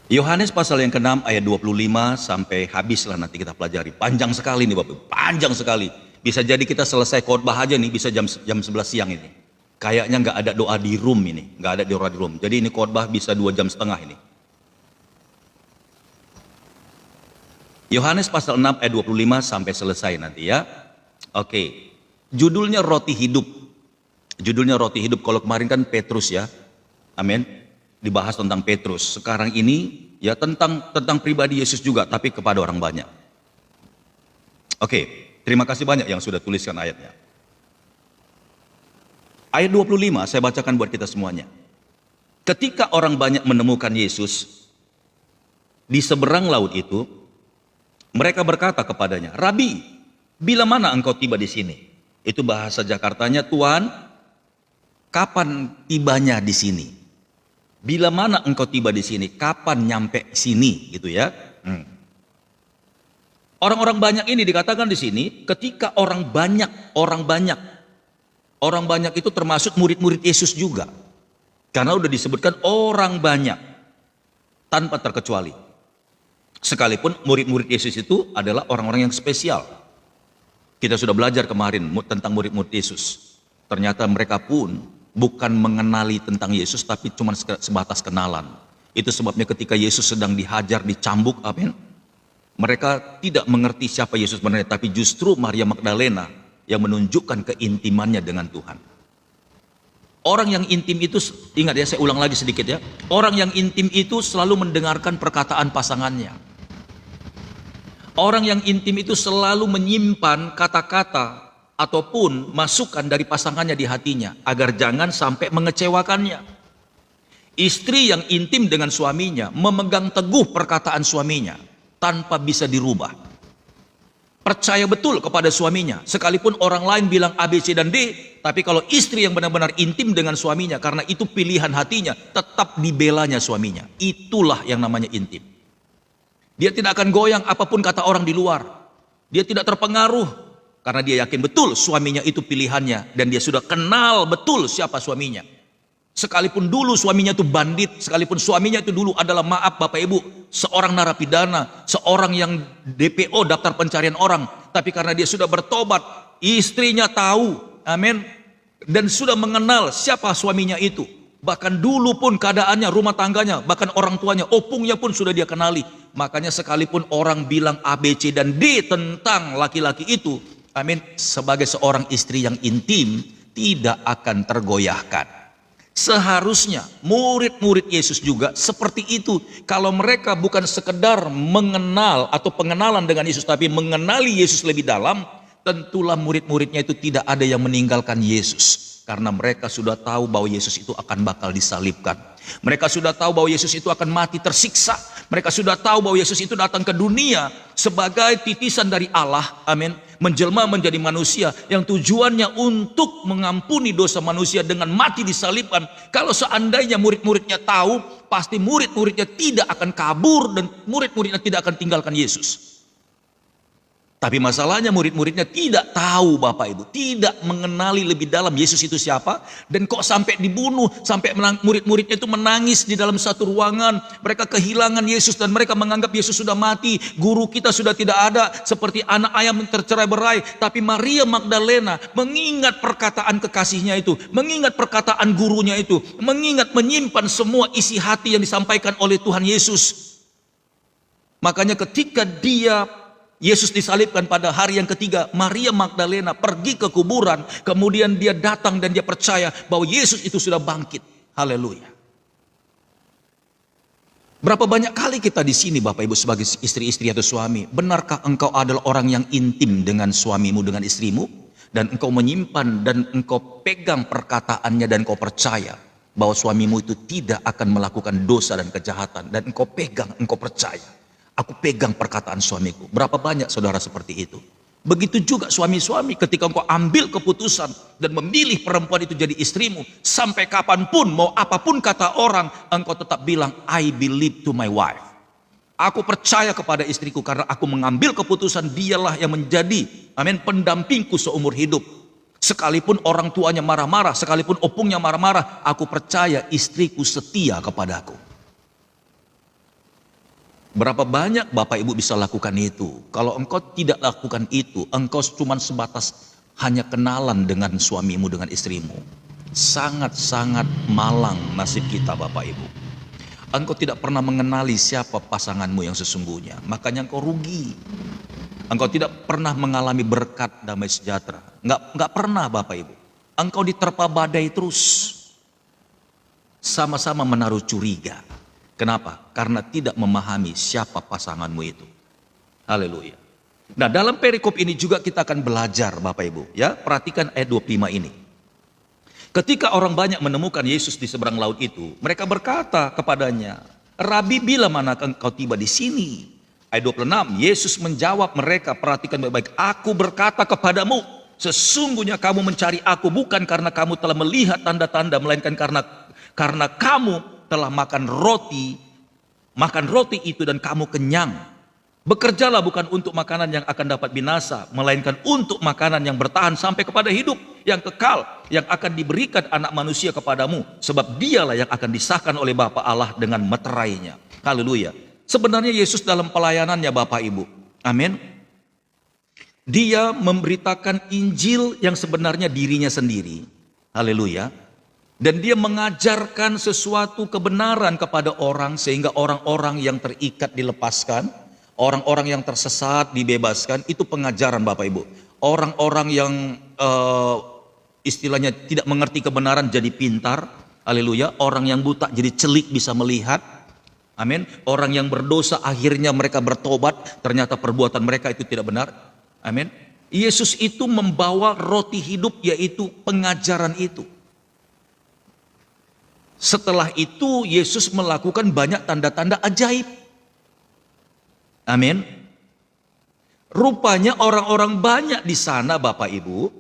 A: Yohanes pasal yang ke-6 ayat 25 sampai habislah nanti kita pelajari. Panjang sekali nih Bapak Ibu, panjang sekali. Bisa jadi kita selesai khotbah aja nih, bisa jam 11 siang ini. Kayaknya nggak ada doa di room ini, nggak ada doa di room. Jadi ini khotbah bisa 2,5 jam ini. Yohanes pasal 6 ayat 25 sampai selesai nanti ya. Oke. Judulnya roti hidup. Judulnya roti hidup. Kalau kemarin kan Petrus ya. Amin. Dibahas tentang Petrus. Sekarang ini ya tentang pribadi Yesus juga, tapi kepada orang banyak. Oke. Terima kasih banyak yang sudah tuliskan ayatnya. Ayat 25 saya bacakan buat kita semuanya. Ketika orang banyak menemukan Yesus di seberang laut itu, mereka berkata kepadanya, Rabi, bila mana engkau tiba di sini? Itu bahasa Jakartanya, Tuhan, kapan tibanya di sini? Bila mana engkau tiba di sini? Kapan nyampe sini? Gitu ya. Orang-orang banyak ini dikatakan di sini, ketika orang banyak itu termasuk murid-murid Yesus juga. Karena udah disebutkan orang banyak, tanpa terkecuali. Sekalipun murid-murid Yesus itu adalah orang-orang yang spesial. Kita sudah belajar kemarin tentang murid-murid Yesus. Ternyata mereka pun bukan mengenali tentang Yesus, tapi cuma sebatas kenalan. Itu sebabnya ketika Yesus sedang dihajar, dicambuk, amin, mereka tidak mengerti siapa Yesus sebenarnya, tapi justru Maria Magdalena yang menunjukkan keintimannya dengan Tuhan. Orang yang intim itu, ingat ya, saya ulang lagi sedikit ya. Orang yang intim itu selalu mendengarkan perkataan pasangannya. Orang yang intim itu selalu menyimpan kata-kata ataupun masukan dari pasangannya di hatinya, agar jangan sampai mengecewakannya. Istri yang intim dengan suaminya memegang teguh perkataan suaminya tanpa bisa dirubah. Percaya betul kepada suaminya, sekalipun orang lain bilang A, B, C, dan D, tapi kalau istri yang benar-benar intim dengan suaminya, karena itu pilihan hatinya, tetap dibelanya suaminya. Itulah yang namanya intim. Dia tidak akan goyang apapun kata orang di luar. Dia tidak terpengaruh, karena dia yakin betul suaminya itu pilihannya, dan dia sudah kenal betul siapa suaminya. Sekalipun dulu suaminya itu bandit, sekalipun suaminya itu dulu adalah, maaf Bapak Ibu, seorang narapidana, seorang yang DPO, daftar pencarian orang, tapi karena dia sudah bertobat, istrinya tahu, amin, dan sudah mengenal siapa suaminya itu. Bahkan dulu pun keadaannya, rumah tangganya, bahkan orang tuanya, opungnya pun sudah dia kenali. Makanya sekalipun orang bilang A, B, C, dan D tentang laki-laki itu, amin, sebagai seorang istri yang intim, tidak akan tergoyahkan. Seharusnya murid-murid Yesus juga seperti itu. Kalau mereka bukan sekedar mengenal atau pengenalan dengan Yesus, tapi mengenali Yesus lebih dalam, tentulah murid-muridnya itu tidak ada yang meninggalkan Yesus. Karena mereka sudah tahu bahwa Yesus itu akan bakal disalibkan. Mereka sudah tahu bahwa Yesus itu akan mati tersiksa. Mereka sudah tahu bahwa Yesus itu datang ke dunia sebagai titisan dari Allah, amin, menjelma menjadi manusia yang tujuannya untuk mengampuni dosa manusia dengan mati disalibkan. Kalau seandainya murid-muridnya tahu, pasti murid-muridnya tidak akan kabur dan murid-muridnya tidak akan tinggalkan Yesus. Tapi masalahnya murid-muridnya tidak tahu, Bapak Ibu, tidak mengenali lebih dalam Yesus itu siapa, dan kok sampai dibunuh, sampai murid-muridnya itu menangis di dalam satu ruangan. Mereka kehilangan Yesus dan mereka menganggap Yesus sudah mati, guru kita sudah tidak ada, seperti anak ayam tercerai-berai. Tapi Maria Magdalena mengingat perkataan kekasihnya itu, mengingat perkataan gurunya itu, mengingat menyimpan semua isi hati yang disampaikan oleh Tuhan Yesus. Makanya ketika Yesus disalibkan pada hari yang ketiga, Maria Magdalena pergi ke kuburan, kemudian dia datang dan dia percaya bahwa Yesus itu sudah bangkit. Haleluya. Berapa banyak kali kita di sini, Bapak Ibu, sebagai istri-istri atau suami, benarkah engkau adalah orang yang intim dengan suamimu, dengan istrimu, dan engkau menyimpan dan engkau pegang perkataannya dan engkau percaya bahwa suamimu itu tidak akan melakukan dosa dan kejahatan, dan engkau pegang, engkau percaya. Aku pegang perkataan suamiku. Berapa banyak saudara seperti itu? Begitu juga suami-suami, ketika engkau ambil keputusan dan memilih perempuan itu jadi istrimu, sampai kapanpun, mau apapun kata orang, engkau tetap bilang, I believe to my wife. Aku percaya kepada istriku karena aku mengambil keputusan, dialah yang menjadi, amin, pendampingku seumur hidup. Sekalipun orang tuanya marah-marah, sekalipun opungnya marah-marah, aku percaya istriku setia kepadaku. Berapa banyak Bapak Ibu bisa lakukan itu? Kalau engkau tidak lakukan itu, engkau cuma sebatas hanya kenalan dengan suamimu, dengan istrimu. Sangat-sangat malang nasib kita, Bapak Ibu. Engkau tidak pernah mengenali siapa pasanganmu yang sesungguhnya, makanya engkau rugi. Engkau tidak pernah mengalami berkat damai sejahtera. Enggak pernah, Bapak Ibu. Engkau diterpa badai terus. Sama-sama menaruh curiga. Kenapa? Karena tidak memahami siapa pasanganmu itu. Haleluya. Nah, dalam perikop ini juga kita akan belajar, Bapak Ibu, ya. Perhatikan ayat 25 ini. Ketika orang banyak menemukan Yesus di seberang laut itu, mereka berkata kepadanya, "Rabi, bila mana engkau tiba di sini?" Ayat 26, Yesus menjawab mereka, perhatikan baik-baik, "Aku berkata kepadamu, sesungguhnya kamu mencari aku bukan karena kamu telah melihat tanda-tanda, melainkan karena kamu telah makan roti itu dan kamu kenyang. Bekerjalah bukan untuk makanan yang akan dapat binasa, melainkan untuk makanan yang bertahan sampai kepada hidup yang kekal, yang akan diberikan anak manusia kepadamu. Sebab dialah yang akan disahkan oleh Bapa Allah dengan meterainya. Haleluya. Sebenarnya Yesus dalam pelayanannya Bapak Ibu, amin, dia memberitakan Injil yang sebenarnya dirinya sendiri. Haleluya. Dan dia mengajarkan sesuatu kebenaran kepada orang, sehingga orang-orang yang terikat dilepaskan, orang-orang yang tersesat dibebaskan. Itu pengajaran Bapak Ibu. Orang-orang yang istilahnya tidak mengerti kebenaran jadi pintar. Haleluya. Orang yang buta jadi celik bisa melihat. Amin. Orang yang berdosa akhirnya mereka bertobat, ternyata perbuatan mereka itu tidak benar. Amin. Yesus itu membawa roti hidup, yaitu pengajaran itu. Setelah itu Yesus melakukan banyak tanda-tanda ajaib. Amin. Rupanya orang-orang banyak di sana Bapak Ibu,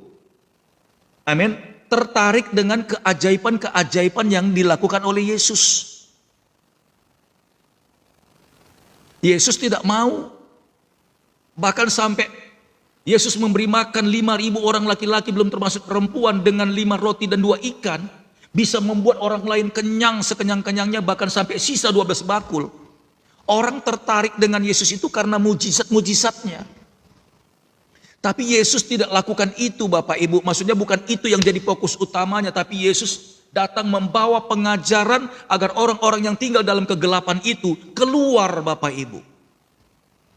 A: amin, tertarik dengan keajaiban-keajaiban yang dilakukan oleh Yesus. Yesus tidak mau. Bahkan sampai Yesus memberi makan 5.000 orang laki-laki belum termasuk perempuan dengan 5 roti dan 2 ikan. Bisa membuat orang lain kenyang sekenyang-kenyangnya, bahkan sampai sisa 12 bakul. Orang tertarik dengan Yesus itu karena mujizat-mujizatnya. Tapi Yesus tidak lakukan itu Bapak Ibu. Maksudnya bukan itu yang jadi fokus utamanya. Tapi Yesus datang membawa pengajaran agar orang-orang yang tinggal dalam kegelapan itu keluar Bapak Ibu.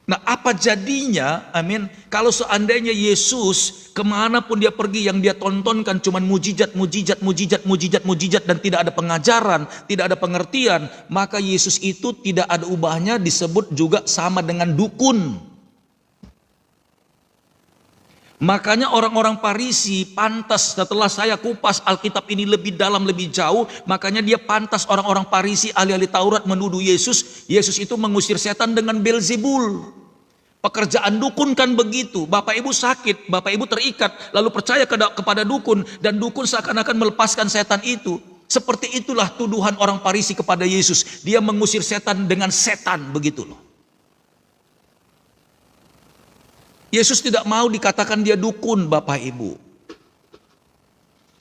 A: Nah, apa jadinya, amin, kalau seandainya Yesus kemanapun dia pergi yang dia tontonkan cuman mujizat, mujizat, mujizat, mujizat, mujizat, dan tidak ada pengajaran, tidak ada pengertian, maka Yesus itu tidak ada ubahnya, disebut juga sama dengan dukun. Makanya orang-orang Farisi pantas, setelah saya kupas Alkitab ini lebih dalam, lebih jauh, makanya dia pantas, orang-orang Farisi ahli-ahli Taurat menuduh Yesus. Yesus itu mengusir setan dengan Beelzebul. Pekerjaan dukun kan begitu. Bapak Ibu sakit, Bapak Ibu terikat, lalu percaya kepada dukun, dan dukun seakan-akan melepaskan setan itu. Seperti itulah tuduhan orang Farisi kepada Yesus. Dia mengusir setan dengan setan, begitu loh. Yesus tidak mau dikatakan dia dukun Bapak Ibu.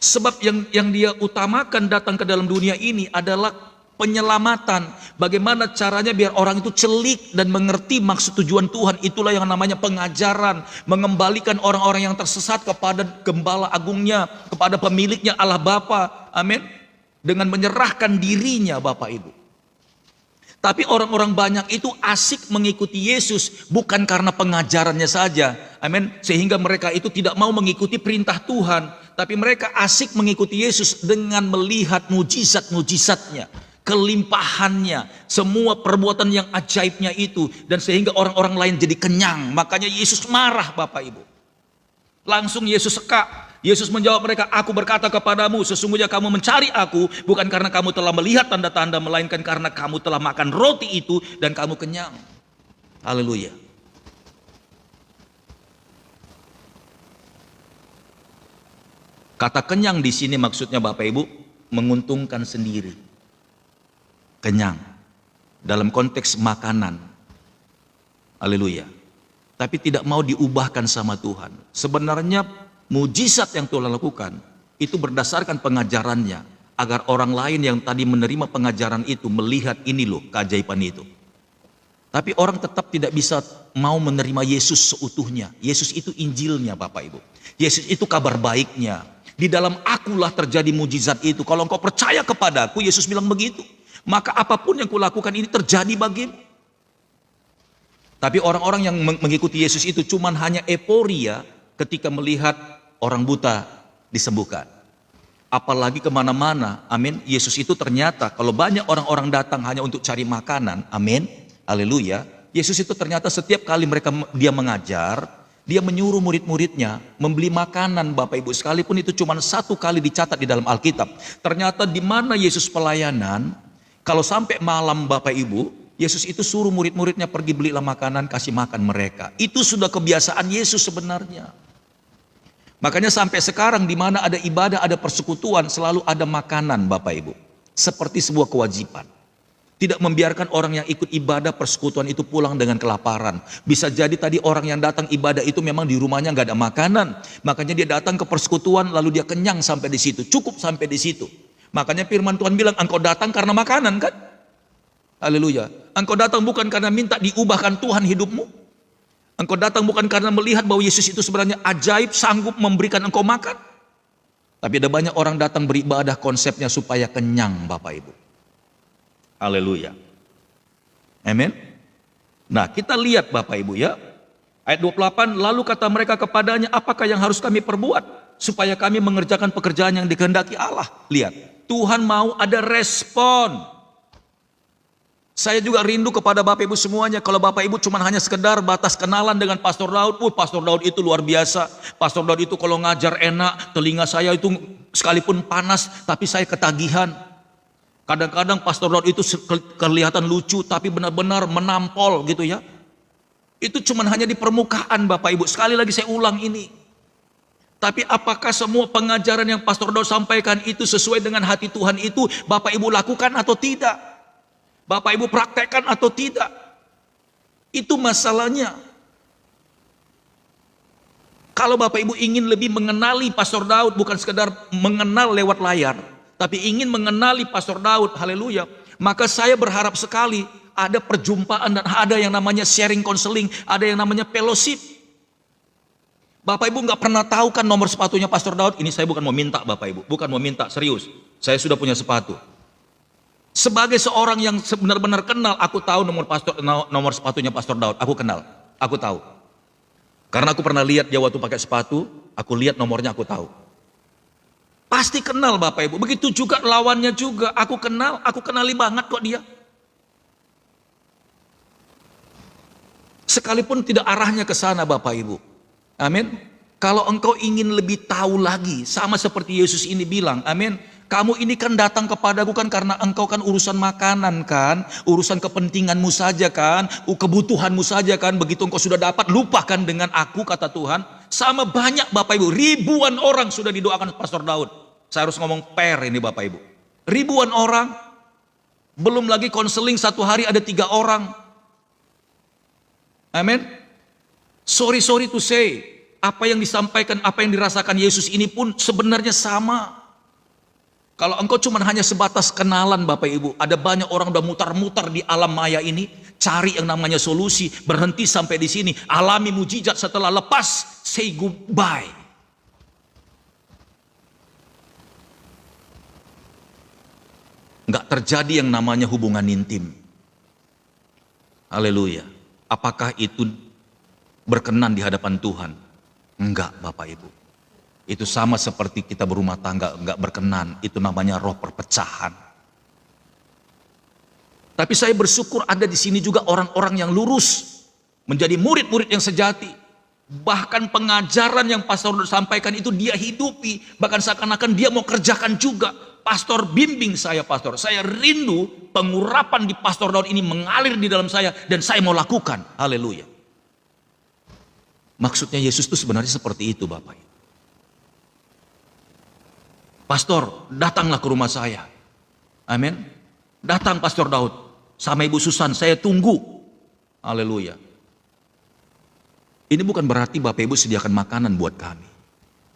A: Sebab yang dia utamakan datang ke dalam dunia ini adalah penyelamatan. Bagaimana caranya biar orang itu celik dan mengerti maksud tujuan Tuhan. Itulah yang namanya pengajaran. Mengembalikan orang-orang yang tersesat kepada Gembala Agungnya, kepada pemiliknya Allah Bapa. Amin. Dengan menyerahkan dirinya Bapak Ibu. Tapi orang-orang banyak itu asik mengikuti Yesus bukan karena pengajarannya saja. Amin. Sehingga mereka itu tidak mau mengikuti perintah Tuhan. Tapi mereka asik mengikuti Yesus dengan melihat mujizat-mujizatnya, kelimpahannya, semua perbuatan yang ajaibnya itu. Dan sehingga orang-orang lain jadi kenyang. Makanya Yesus marah Bapak Ibu. Langsung Yesus sekak. Yesus menjawab mereka, aku berkata kepadamu, sesungguhnya kamu mencari aku bukan karena kamu telah melihat tanda-tanda, melainkan karena kamu telah makan roti itu dan kamu kenyang. Haleluya. Kata kenyang di sini maksudnya Bapak Ibu menguntungkan sendiri. Kenyang dalam konteks makanan. Haleluya. Tapi tidak mau diubahkan sama Tuhan. Sebenarnya mujizat yang Tuhan lakukan itu berdasarkan pengajarannya, agar orang lain yang tadi menerima pengajaran itu melihat ini loh keajaiban itu. Tapi orang tetap tidak bisa mau menerima Yesus seutuhnya. Yesus itu Injilnya Bapak Ibu. Yesus itu kabar baiknya. Di dalam akulah terjadi mujizat itu. Kalau engkau percaya kepadaku, Yesus bilang begitu, maka apapun yang kulakukan ini terjadi bagimu. Tapi orang-orang yang mengikuti Yesus itu cuman hanya euforia ketika melihat orang buta disembuhkan. Apalagi kemana-mana, amin. Yesus itu ternyata kalau banyak orang-orang datang hanya untuk cari makanan, amin, haleluya. Yesus itu ternyata setiap kali dia mengajar, dia menyuruh murid-muridnya membeli makanan Bapak Ibu. Sekalipun itu cuma 1 kali dicatat di dalam Alkitab. Ternyata di mana Yesus pelayanan, kalau sampai malam Bapak Ibu, Yesus itu suruh murid-muridnya pergi belilah makanan, kasih makan mereka. Itu sudah kebiasaan Yesus sebenarnya. Makanya sampai sekarang di mana ada ibadah, ada persekutuan, selalu ada makanan Bapak Ibu. Seperti sebuah kewajiban. Tidak membiarkan orang yang ikut ibadah persekutuan itu pulang dengan kelaparan. Bisa jadi tadi orang yang datang ibadah itu memang di rumahnya nggak ada makanan. Makanya dia datang ke persekutuan lalu dia kenyang sampai di situ. Cukup sampai di situ. Makanya firman Tuhan bilang engkau datang karena makanan kan? Haleluya. Engkau datang bukan karena minta diubahkan Tuhan hidupmu. Engkau datang bukan karena melihat bahwa Yesus itu sebenarnya ajaib sanggup memberikan engkau makan. Tapi ada banyak orang datang beribadah konsepnya supaya kenyang Bapak Ibu. Haleluya. Amin. Nah, kita lihat Bapak Ibu ya. Ayat 28, lalu kata mereka kepadanya, apakah yang harus kami perbuat supaya kami mengerjakan pekerjaan yang dikehendaki Allah? Lihat, Tuhan mau ada respon. Saya juga rindu kepada Bapak Ibu semuanya. Kalau Bapak Ibu cuma hanya sekedar batas kenalan dengan Pastor Daud, Pastor Daud itu luar biasa. Pastor Daud itu kalau ngajar enak, telinga saya itu sekalipun panas, tapi saya ketagihan. Kadang-kadang Pastor Daud itu kelihatan lucu tapi benar-benar menampol gitu ya. Itu cuma hanya di permukaan Bapak Ibu. Sekali lagi saya ulang ini. Tapi apakah semua pengajaran yang Pastor Daud sampaikan itu sesuai dengan hati Tuhan itu Bapak Ibu lakukan atau tidak? Bapak Ibu praktekkan atau tidak? Itu masalahnya. Kalau Bapak Ibu ingin lebih mengenali Pastor Daud, bukan sekedar mengenal lewat layar, tapi ingin mengenali Pastor Daud, haleluya, maka saya berharap sekali ada perjumpaan dan ada yang namanya sharing counseling, ada yang namanya fellowship. Bapak Ibu nggak pernah tahu kan nomor sepatunya Pastor Daud? Ini saya bukan mau minta Bapak Ibu, bukan mau minta, serius. Saya sudah punya sepatu. Sebagai seorang yang benar-benar kenal, aku tahu nomor sepatunya Pastor Daud, aku kenal, aku tahu. Karena aku pernah lihat dia waktu pakai sepatu, aku lihat nomornya, aku tahu. Pasti kenal Bapak Ibu. Begitu juga lawannya juga. Aku kenali banget kok dia. Sekalipun tidak arahnya ke sana Bapak Ibu. Amin. Kalau engkau ingin lebih tahu lagi, sama seperti Yesus ini bilang, amin. Kamu ini kan datang kepadaku kan karena engkau kan urusan makanan kan, urusan kepentinganmu saja kan, kebutuhanmu saja kan. Begitu engkau sudah dapat, lupakan dengan aku, kata Tuhan. Sama banyak Bapak Ibu, ribuan orang sudah didoakan Pastor Daud. Saya harus ngomong fair ini Bapak Ibu. Ribuan orang, belum lagi konseling satu hari ada 3 orang. Amin. Sorry to say, apa yang disampaikan, apa yang dirasakan Yesus ini pun sebenarnya sama. Kalau engkau cuma hanya sebatas kenalan Bapak Ibu, ada banyak orang udah mutar-mutar di alam maya ini, cari yang namanya solusi, berhenti sampai di sini, alami mujizat, setelah lepas, say goodbye. Enggak terjadi yang namanya hubungan intim. Haleluya. Apakah itu berkenan di hadapan Tuhan? Enggak Bapak Ibu. Itu sama seperti kita berumah tangga enggak berkenan. Itu namanya roh perpecahan. Tapi saya bersyukur ada di sini juga orang-orang yang lurus, menjadi murid-murid yang sejati. Bahkan pengajaran yang Pastor sampaikan itu dia hidupi. Bahkan seakan-akan dia mau kerjakan juga. Pastor bimbing saya Pastor. Saya rindu pengurapan di Pastor Daud ini mengalir di dalam saya. Dan saya mau lakukan. Haleluya. Maksudnya Yesus itu sebenarnya seperti itu Bapak. Pastor, datanglah ke rumah saya. Amin. Datang Pastor Daud. Sama Ibu Susan, saya tunggu. Haleluya. Ini bukan berarti Bapak Ibu sediakan makanan buat kami.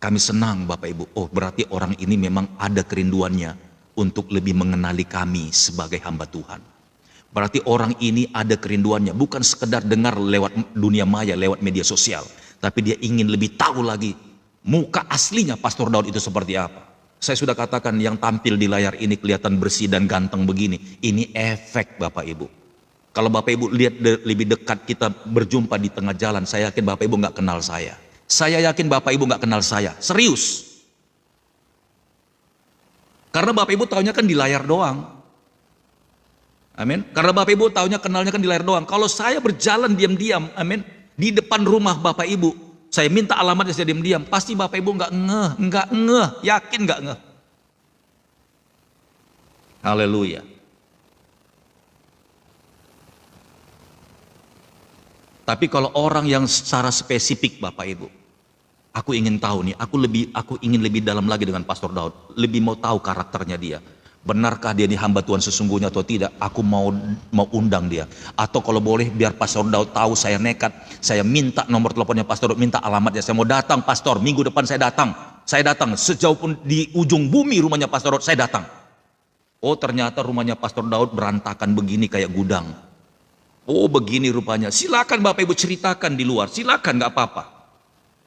A: Kami senang Bapak Ibu. Oh berarti orang ini memang ada kerinduannya untuk lebih mengenali kami sebagai hamba Tuhan. Berarti orang ini ada kerinduannya. Bukan sekedar dengar lewat dunia maya, lewat media sosial. Tapi dia ingin lebih tahu lagi muka aslinya Pastor Daud itu seperti apa. Saya sudah katakan yang tampil di layar ini kelihatan bersih dan ganteng begini. Ini efek Bapak Ibu. Kalau Bapak Ibu lihat lebih dekat kita berjumpa di tengah jalan, saya yakin Bapak Ibu nggak kenal saya. Saya yakin Bapak Ibu nggak kenal saya. Serius. Karena Bapak Ibu taunya kan di layar doang. Amin. Karena Bapak Ibu taunya kenalnya kan di layar doang. Kalau saya berjalan diam-diam, amin, di depan rumah Bapak Ibu, saya minta alamatnya, saya diam-diam, pasti Bapak Ibu nggak ngeh, yakin nggak ngeh. Haleluya. Tapi kalau orang yang secara spesifik Bapak Ibu, aku ingin tahu nih, aku ingin lebih dalam lagi dengan Pastor Daud, lebih mau tahu karakternya dia. Benarkah dia ini hamba Tuhan sesungguhnya atau tidak? Aku mau undang dia. Atau kalau boleh biar Pastor Daud tahu saya nekat, saya minta nomor teleponnya Pastor Daud, minta alamatnya. Saya mau datang Pastor, minggu depan saya datang. Saya datang, sejauh pun di ujung bumi rumahnya Pastor Daud, saya datang. Oh ternyata rumahnya Pastor Daud berantakan begini kayak gudang. Oh begini rupanya. Silakan Bapak Ibu ceritakan di luar, silakan, nggak apa-apa.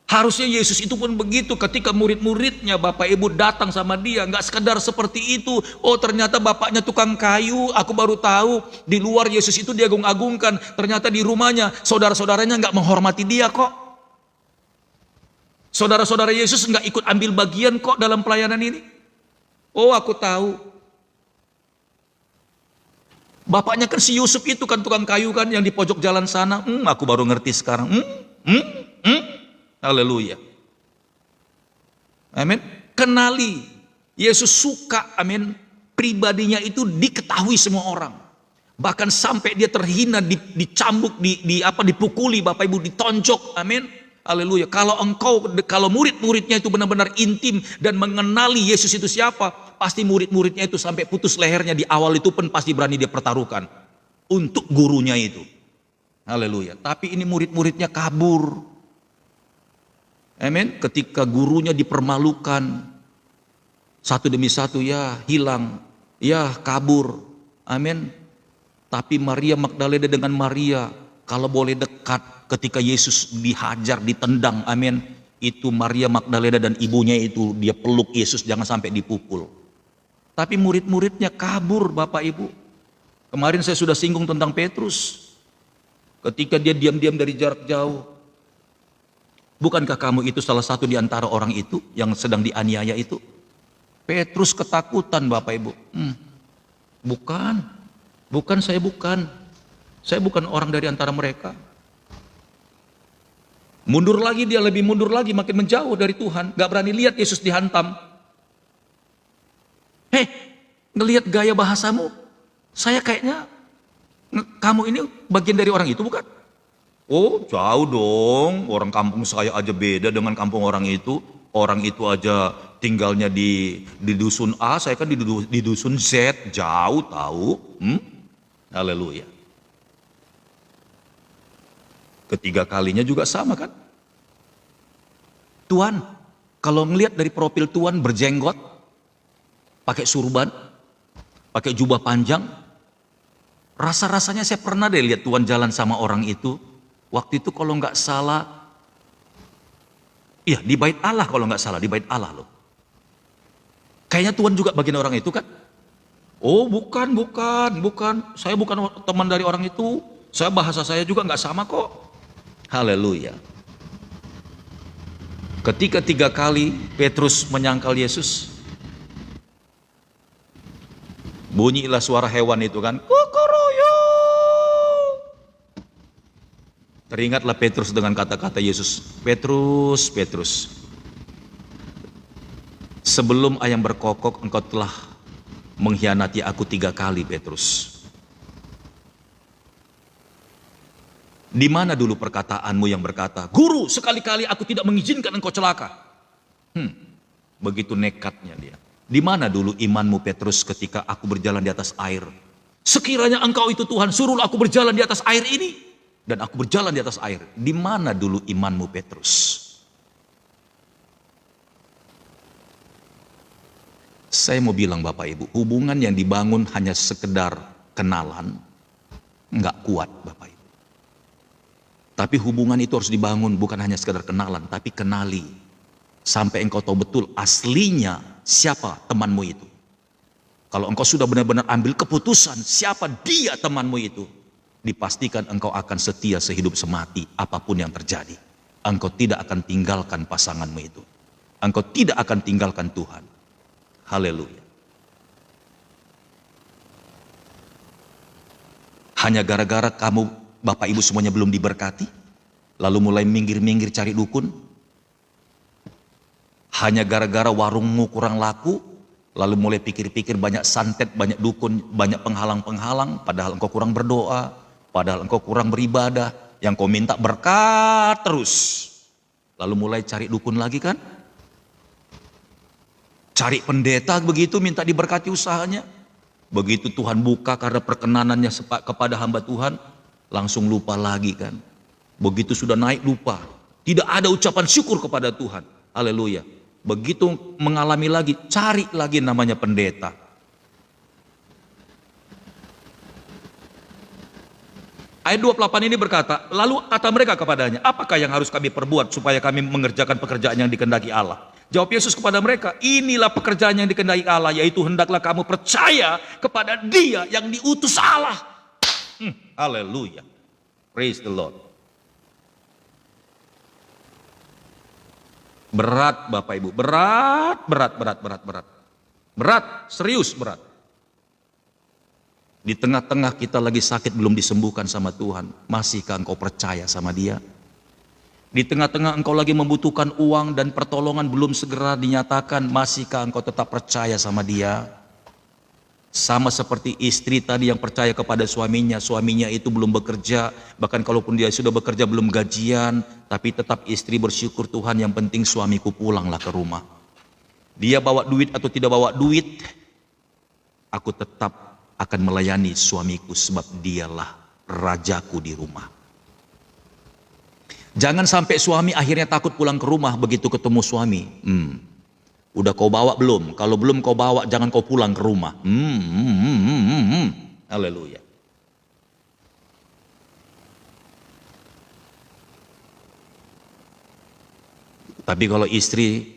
A: Harusnya Yesus itu pun begitu, ketika murid-muridnya Bapak Ibu datang sama dia, nggak sekedar seperti itu. Oh ternyata bapaknya tukang kayu, aku baru tahu. Di luar Yesus itu diagung-agungkan, ternyata di rumahnya saudara-saudaranya nggak menghormati dia kok. Saudara-saudara Yesus nggak ikut ambil bagian kok dalam pelayanan ini. Oh aku tahu. Bapaknya kan si Yusuf itu kan tukang kayu kan yang di pojok jalan sana. Aku baru ngerti sekarang. Haleluya. Amin. Kenali. Yesus suka, amin, pribadinya itu diketahui semua orang. Bahkan sampai dia terhina, dicambuk, dipukuli, Bapak Ibu, ditonjok. Amin. Haleluya. Kalau murid-muridnya itu benar-benar intim dan mengenali Yesus itu siapa, pasti murid-muridnya itu sampai putus lehernya di awal itu pun pasti berani dia pertaruhkan untuk gurunya itu. Haleluya. Tapi ini murid-muridnya kabur. Amin. Ketika gurunya dipermalukan, satu demi satu ya hilang, ya kabur. Amin. Tapi Maria Magdalena dengan Maria, kalau boleh dekat ketika Yesus dihajar, ditendang, amin. Itu Maria Magdalena dan ibunya itu dia peluk Yesus, jangan sampai dipukul. Tapi murid-muridnya kabur, Bapak Ibu. Kemarin saya sudah singgung tentang Petrus. Ketika dia diam-diam dari jarak jauh. Bukankah kamu itu salah satu di antara orang itu yang sedang dianiaya itu? Petrus ketakutan, Bapak Ibu. Bukan, saya bukan. Saya bukan orang dari antara mereka. Mundur lagi, dia lebih mundur lagi, makin menjauh dari Tuhan. Gak berani lihat Yesus dihantam. Ngelihat gaya bahasamu, saya kayaknya kamu ini bagian dari orang itu bukan? Oh jauh dong, orang kampung saya aja beda dengan kampung orang itu. Orang itu aja tinggalnya di dusun A, saya kan di dusun Z, jauh tahu. Haleluya. Ketiga kalinya juga sama kan? Tuhan, kalau ngelihat dari profil Tuhan berjenggot, pakai surban, pakai jubah panjang, rasa-rasanya saya pernah deh lihat Tuhan jalan sama orang itu. Waktu itu kalau nggak salah, iya di Bait Allah kalau nggak salah, di Bait Allah loh. Kayaknya Tuhan juga bagian orang itu kan? Oh bukan. Saya bukan teman dari orang itu. Saya bahasa saya juga nggak sama kok. Haleluya. Ketika 3 kali Petrus menyangkal Yesus, bunyilah suara hewan itu kan, kokoroyo. Teringatlah Petrus dengan kata-kata Yesus, Petrus, sebelum ayam berkokok engkau telah mengkhianati aku 3 kali, Petrus. Di mana dulu perkataanmu yang berkata, Guru, sekali-kali aku tidak mengizinkan engkau celaka. Begitu nekatnya dia. Di mana dulu imanmu, Petrus, ketika aku berjalan di atas air? Sekiranya engkau itu Tuhan, suruhlah aku berjalan di atas air ini. Dan aku berjalan di atas air. Di mana dulu imanmu, Petrus? Saya mau bilang Bapak Ibu, hubungan yang dibangun hanya sekedar kenalan, nggak kuat Bapak Ibu. Tapi hubungan itu harus dibangun bukan hanya sekedar kenalan, tapi kenali. Sampai engkau tahu betul aslinya siapa temanmu itu. Kalau engkau sudah benar-benar ambil keputusan siapa dia temanmu itu, dipastikan engkau akan setia sehidup semati apapun yang terjadi. Engkau tidak akan tinggalkan pasanganmu itu. Engkau tidak akan tinggalkan Tuhan. Haleluya. Hanya gara-gara kamu Bapak Ibu semuanya belum diberkati, lalu mulai minggir-minggir cari dukun. Hanya gara-gara warungmu kurang laku, lalu mulai pikir-pikir banyak santet, banyak dukun, banyak penghalang-penghalang, padahal engkau kurang berdoa, padahal engkau kurang beribadah, yang kau minta berkat terus. Lalu mulai cari dukun lagi kan? cari pendeta begitu minta diberkati usahanya. Begitu Tuhan buka karena perkenanannya kepada hamba Tuhan, langsung lupa lagi kan. Begitu sudah naik lupa. Tidak ada ucapan syukur kepada Tuhan. Haleluya. Begitu mengalami lagi, cari lagi namanya pendeta. Ayat 28 ini berkata, lalu kata mereka kepadanya, apakah yang harus kami perbuat supaya kami mengerjakan pekerjaan yang dikehendaki Allah? Jawab Yesus kepada mereka, inilah pekerjaan yang dikehendaki Allah, yaitu hendaklah kamu percaya kepada Dia yang diutus Allah. Haleluya. Praise the Lord. Berat Bapak Ibu, berat, serius berat. Di tengah-tengah kita lagi sakit belum disembuhkan sama Tuhan, masihkah engkau percaya sama Dia? Di tengah-tengah engkau lagi membutuhkan uang dan pertolongan belum segera dinyatakan, masihkah engkau tetap percaya sama Dia? Sama seperti istri tadi yang percaya kepada suaminya, suaminya itu belum bekerja, bahkan kalaupun dia sudah bekerja belum gajian, tapi tetap istri bersyukur, Tuhan yang penting suamiku pulanglah ke rumah. Dia bawa duit atau tidak bawa duit, aku tetap akan melayani suamiku sebab dialah rajaku di rumah. Jangan sampai suami akhirnya takut pulang ke rumah begitu ketemu suami. Udah kau bawa belum? Kalau belum kau bawa, jangan kau pulang ke rumah. Haleluya. Tapi kalau istri,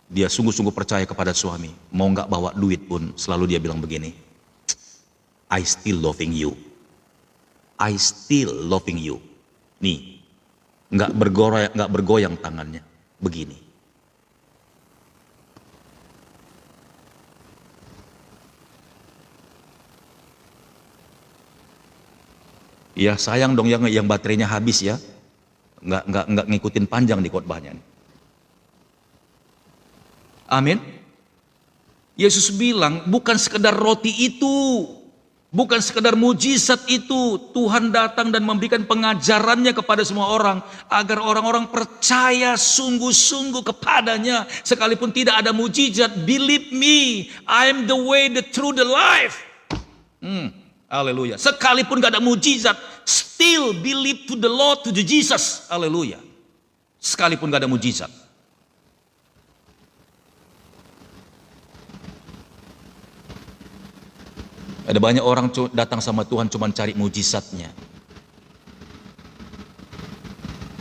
A: dia sungguh-sungguh percaya kepada suami, mau nggak bawa duit pun, selalu dia bilang begini, I still loving you. I still loving you. Nih, nggak bergoyang tangannya, begini. Ya sayang dong yang baterainya habis ya, nggak ngikutin panjang di khotbahnya. Amin. Yesus bilang bukan sekedar roti itu, bukan sekedar mujizat itu, Tuhan datang dan memberikan pengajarannya kepada semua orang agar orang-orang percaya sungguh-sungguh kepadanya sekalipun tidak ada mujizat. Believe me, I am the way, the truth, the life. Haleluya. Sekalipun gak ada mujizat, still believe to the Lord, to the Jesus. Haleluya. Sekalipun gak ada mujizat. Ada banyak orang datang sama Tuhan cuma cari mujizatnya.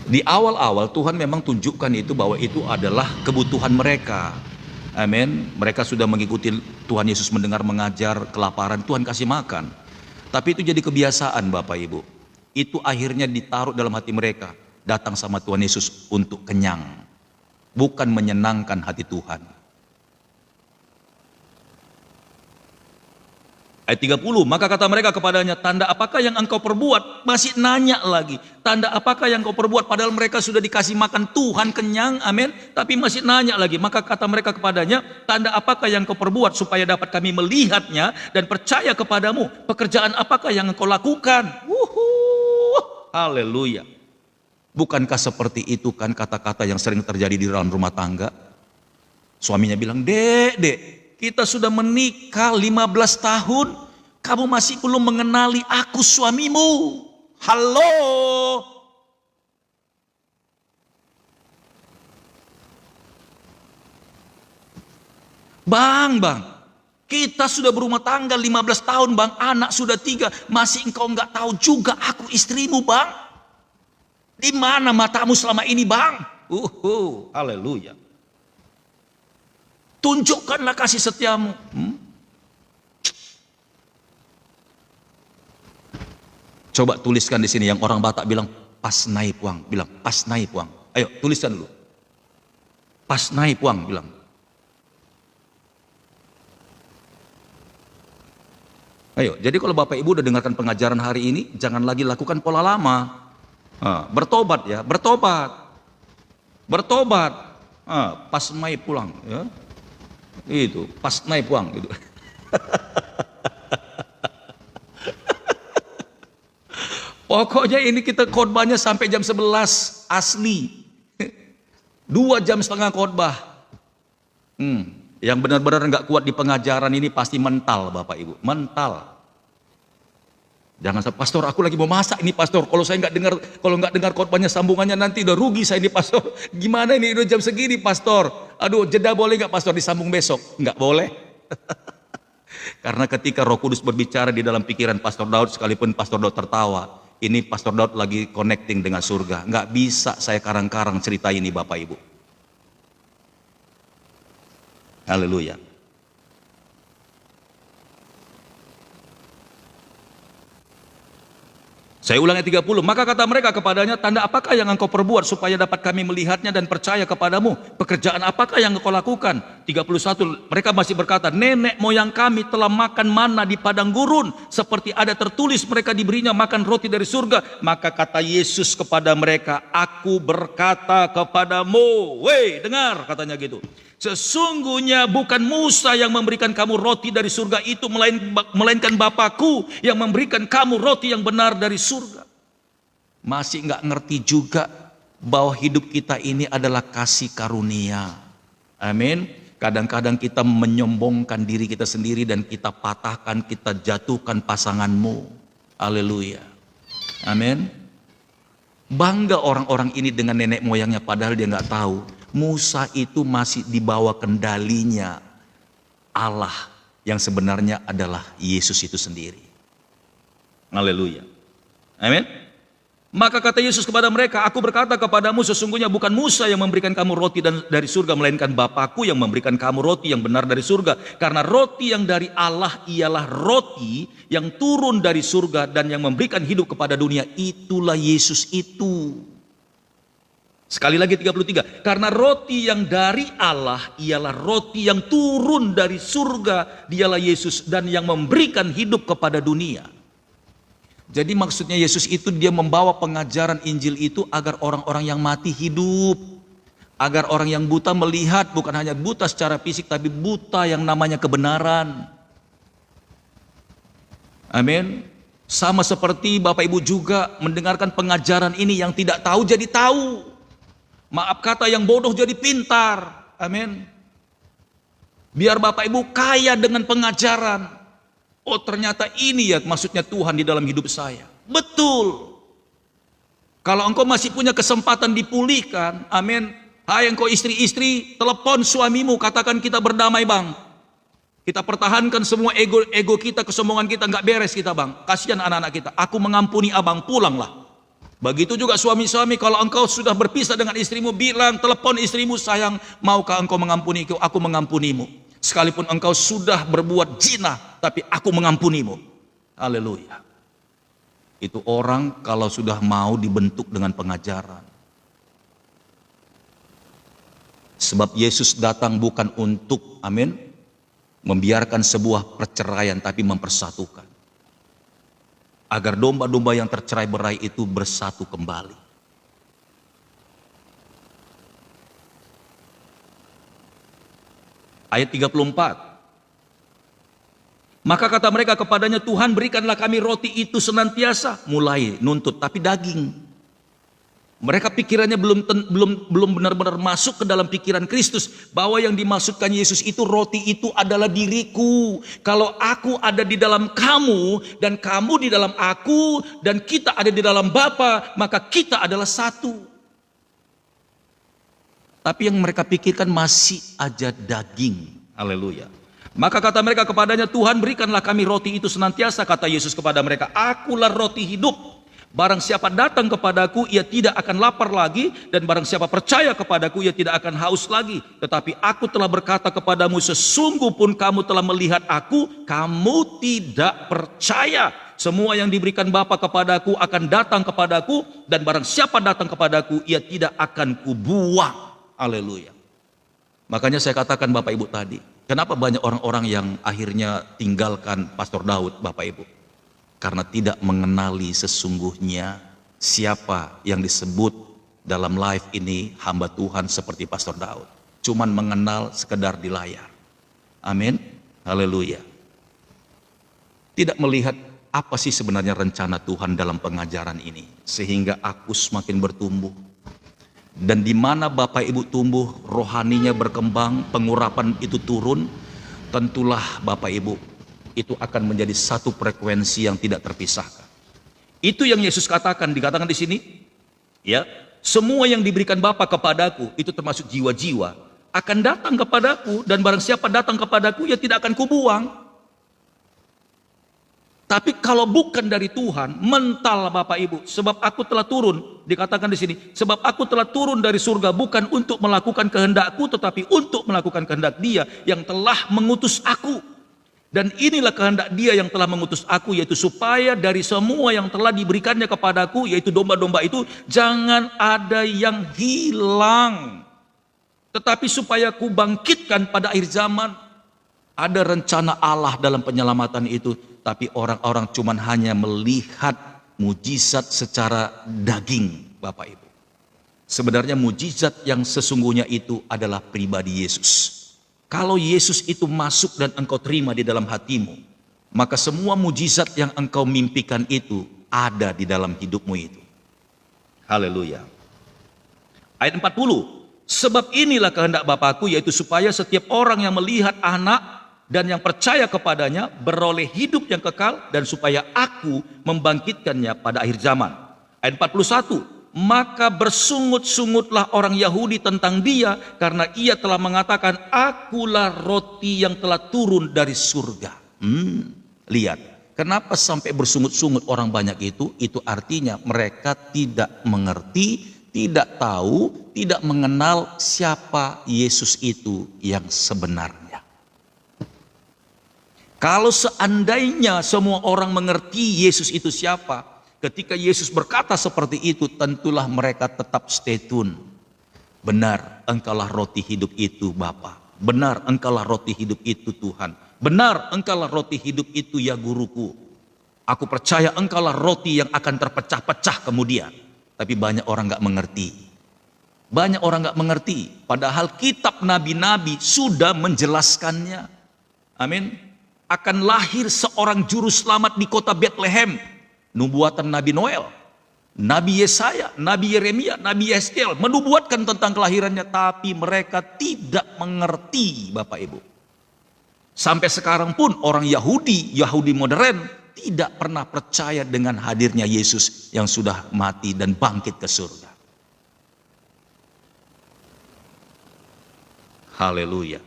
A: Di awal-awal Tuhan memang tunjukkan itu bahwa itu adalah kebutuhan mereka. Amin. Mereka sudah mengikuti Tuhan Yesus mendengar mengajar, kelaparan, Tuhan kasih makan. Tapi itu jadi kebiasaan Bapak Ibu. Itu akhirnya ditaruh dalam hati mereka. Datang sama Tuhan Yesus untuk kenyang. Bukan menyenangkan hati Tuhan. Ayat 30, maka kata mereka kepadanya, tanda apakah yang engkau perbuat? Masih nanya lagi, tanda apakah yang engkau perbuat? Padahal mereka sudah dikasih makan Tuhan kenyang, amin. Tapi masih nanya lagi, maka kata mereka kepadanya, tanda apakah yang engkau perbuat supaya dapat kami melihatnya dan percaya kepadamu? Pekerjaan apakah yang engkau lakukan? Haleluya. Bukankah seperti itu kan kata-kata yang sering terjadi di dalam rumah tangga? Suaminya bilang, dek, kita sudah menikah 15 tahun, kamu masih belum mengenali aku suamimu. Halo. Bang, kita sudah berumah tangga 15 tahun bang, anak sudah 3, masih engkau nggak tahu juga aku istrimu bang. Di mana matamu selama ini bang? Haleluya. Tunjukkanlah kasih setiamu. Coba tuliskan di sini yang orang Batak bilang pas naik puang, bilang pas naik puang. Ayo tuliskan dulu. Pas naik puang bilang. Ayo, jadi kalau Bapak Ibu udah dengarkan pengajaran hari ini, jangan lagi lakukan pola lama. Bertobat ya, bertobat. Pas naik pulang ya. Itu pas naik puang gitu. Pokoknya ini kita khotbahnya sampai jam 11 asli. 2,5 jam khotbah. Yang benar-benar nggak kuat di pengajaran ini pasti mental, Bapak Ibu, mental. Jangan sampai, pastor aku lagi mau masak ini pastor, kalau nggak dengar khotbahnya sambungannya nanti udah rugi saya ini pastor. Gimana ini udah jam segini pastor? Aduh, jeda boleh nggak pastor disambung besok? Nggak boleh. Karena ketika Roh Kudus berbicara di dalam pikiran Pastor Daud, sekalipun Pastor Daud tertawa, ini Pastor Daud lagi connecting dengan surga. Nggak bisa saya karang-karang cerita ini Bapak Ibu. Haleluya. Saya ulangi 30, maka kata mereka kepadanya, tanda apakah yang engkau perbuat supaya dapat kami melihatnya dan percaya kepadamu? Pekerjaan apakah yang engkau lakukan? 31, mereka masih berkata, nenek moyang kami telah makan mana di padang gurun, seperti ada tertulis mereka diberinya makan roti dari surga. Maka kata Yesus kepada mereka, aku berkata kepadamu, weh dengar, katanya gitu. Sesungguhnya bukan Musa yang memberikan kamu roti dari surga itu, melainkan Bapakku yang memberikan kamu roti yang benar dari surga. Masih nggak ngerti juga bahwa hidup kita ini adalah kasih karunia. Amin. Kadang-kadang kita menyombongkan diri kita sendiri dan kita patahkan, kita jatuhkan pasanganmu. Haleluya. Amin. Bangga orang-orang ini dengan nenek moyangnya, padahal dia nggak tahu Musa itu masih di bawah kendalinya Allah yang sebenarnya adalah Yesus itu sendiri. Haleluya. Amin. Maka kata Yesus kepada mereka, aku berkata kepadamu, sesungguhnya bukan Musa yang memberikan kamu roti dari surga, melainkan Bapakku yang memberikan kamu roti yang benar dari surga. Karena roti yang dari Allah ialah roti yang turun dari surga dan yang memberikan hidup kepada dunia. Itulah Yesus itu. Sekali lagi 33, karena roti yang dari Allah ialah roti yang turun dari surga, dialah Yesus, dan yang memberikan hidup kepada dunia. Jadi maksudnya Yesus itu dia membawa pengajaran Injil itu agar orang-orang yang mati hidup, agar orang yang buta melihat, bukan hanya buta secara fisik tapi buta yang namanya kebenaran. Amin. Sama seperti Bapak Ibu juga mendengarkan pengajaran ini, yang tidak tahu jadi tahu. Maaf kata, yang bodoh jadi pintar. Amin. Biar Bapak Ibu kaya dengan pengajaran. Oh ternyata ini ya maksudnya Tuhan di dalam hidup saya. Betul. Kalau engkau masih punya kesempatan dipulihkan, amin. Hai engkau istri-istri, telepon suamimu, katakan kita berdamai bang. Kita pertahankan semua ego kita, kesombongan kita, nggak beres kita bang. Kasihan anak-anak kita. Aku mengampuni abang, pulanglah. Begitu juga suami-suami, kalau engkau sudah berpisah dengan istrimu, bilang, telepon istrimu, sayang, maukah engkau mengampuniku? Aku mengampunimu. Sekalipun engkau sudah berbuat zina, tapi aku mengampunimu. Haleluya. Itu orang kalau sudah mau dibentuk dengan pengajaran. Sebab Yesus datang bukan untuk, amin, membiarkan sebuah perceraian, tapi mempersatukan. Agar domba-domba yang tercerai-berai itu bersatu kembali. Ayat 34. Maka kata mereka kepadanya, Tuhan berikanlah kami roti itu senantiasa. Mulai nuntut, tapi daging. Mereka pikirannya belum benar-benar masuk ke dalam pikiran Kristus, bahwa yang dimaksudkan Yesus itu, roti itu adalah diriku. Kalau aku ada di dalam kamu dan kamu di dalam aku dan kita ada di dalam Bapa, maka kita adalah satu. Tapi yang mereka pikirkan masih aja daging. Haleluya. Maka kata mereka kepadanya, Tuhan berikanlah kami roti itu senantiasa. Kata Yesus kepada mereka, akulah roti hidup. Barang siapa datang kepadaku, ia tidak akan lapar lagi. Dan barang siapa percaya kepadaku, ia tidak akan haus lagi. Tetapi aku telah berkata kepadamu, sesungguh pun kamu telah melihat aku, kamu tidak percaya. Semua yang diberikan Bapa kepadaku akan datang kepadaku. Dan barang siapa datang kepadaku, ia tidak akan kubuang. Haleluya. Makanya saya katakan Bapak Ibu tadi, kenapa banyak orang-orang yang akhirnya tinggalkan Pastor Daud, Bapak Ibu? Karena tidak mengenali sesungguhnya siapa yang disebut dalam live ini hamba Tuhan seperti Pastor Daud. Cuman mengenal sekedar di layar. Amin. Haleluya. Tidak melihat apa sih sebenarnya rencana Tuhan dalam pengajaran ini. Sehingga aku semakin bertumbuh. Dan di mana Bapak Ibu tumbuh, rohaninya berkembang, pengurapan itu turun, tentulah Bapak Ibu itu akan menjadi satu frekuensi yang tidak terpisahkan. Itu yang Yesus dikatakan di sini, ya, semua yang diberikan Bapa kepadaku, itu termasuk jiwa-jiwa, akan datang kepadaku, dan barang siapa datang kepadaku, ya tidak akan kubuang. Tapi kalau bukan dari Tuhan, mental Bapak Ibu, sebab aku telah turun, dikatakan di sini, sebab aku telah turun dari surga bukan untuk melakukan kehendakku, tetapi untuk melakukan kehendak Dia yang telah mengutus aku. Dan inilah kehendak Dia yang telah mengutus aku, yaitu supaya dari semua yang telah diberikannya kepadaku, yaitu domba-domba itu, jangan ada yang hilang, tetapi supaya ku bangkitkan pada akhir zaman. Ada rencana Allah dalam penyelamatan itu, tapi orang-orang cuma hanya melihat mujizat secara daging, Bapak Ibu. Sebenarnya mujizat yang sesungguhnya itu adalah pribadi Yesus. Kalau Yesus itu masuk dan engkau terima di dalam hatimu, maka semua mujizat yang engkau mimpikan itu ada di dalam hidupmu itu. Haleluya. Ayat 40. Sebab inilah kehendak Bapakku, yaitu supaya setiap orang yang melihat Anak dan yang percaya kepadanya beroleh hidup yang kekal, dan supaya aku membangkitkannya pada akhir zaman. Ayat 41. Maka bersungut-sungutlah orang Yahudi tentang Dia, karena Ia telah mengatakan, akulah roti yang telah turun dari surga. Lihat, kenapa sampai bersungut-sungut orang banyak itu? Itu artinya mereka tidak mengerti, tidak tahu, tidak mengenal siapa Yesus itu yang sebenarnya. Kalau seandainya semua orang mengerti Yesus itu siapa, ketika Yesus berkata seperti itu, tentulah mereka tetap stay tune. Benar, engkaulah roti hidup itu Bapa. Benar, engkaulah roti hidup itu Tuhan. Benar, engkaulah roti hidup itu ya Guruku. Aku percaya engkaulah roti yang akan terpecah-pecah kemudian. Tapi banyak orang gak mengerti. Banyak orang gak mengerti. Padahal kitab nabi-nabi sudah menjelaskannya. Amin. Akan lahir seorang juru selamat di kota Bethlehem. Nubuatan Nabi Noel, Nabi Yesaya, Nabi Yeremia, Nabi Yeskel menubuatkan tentang kelahirannya, tapi mereka tidak mengerti, Bapak Ibu. Sampai sekarang pun orang Yahudi modern tidak pernah percaya dengan hadirnya Yesus yang sudah mati dan bangkit ke surga. Haleluya.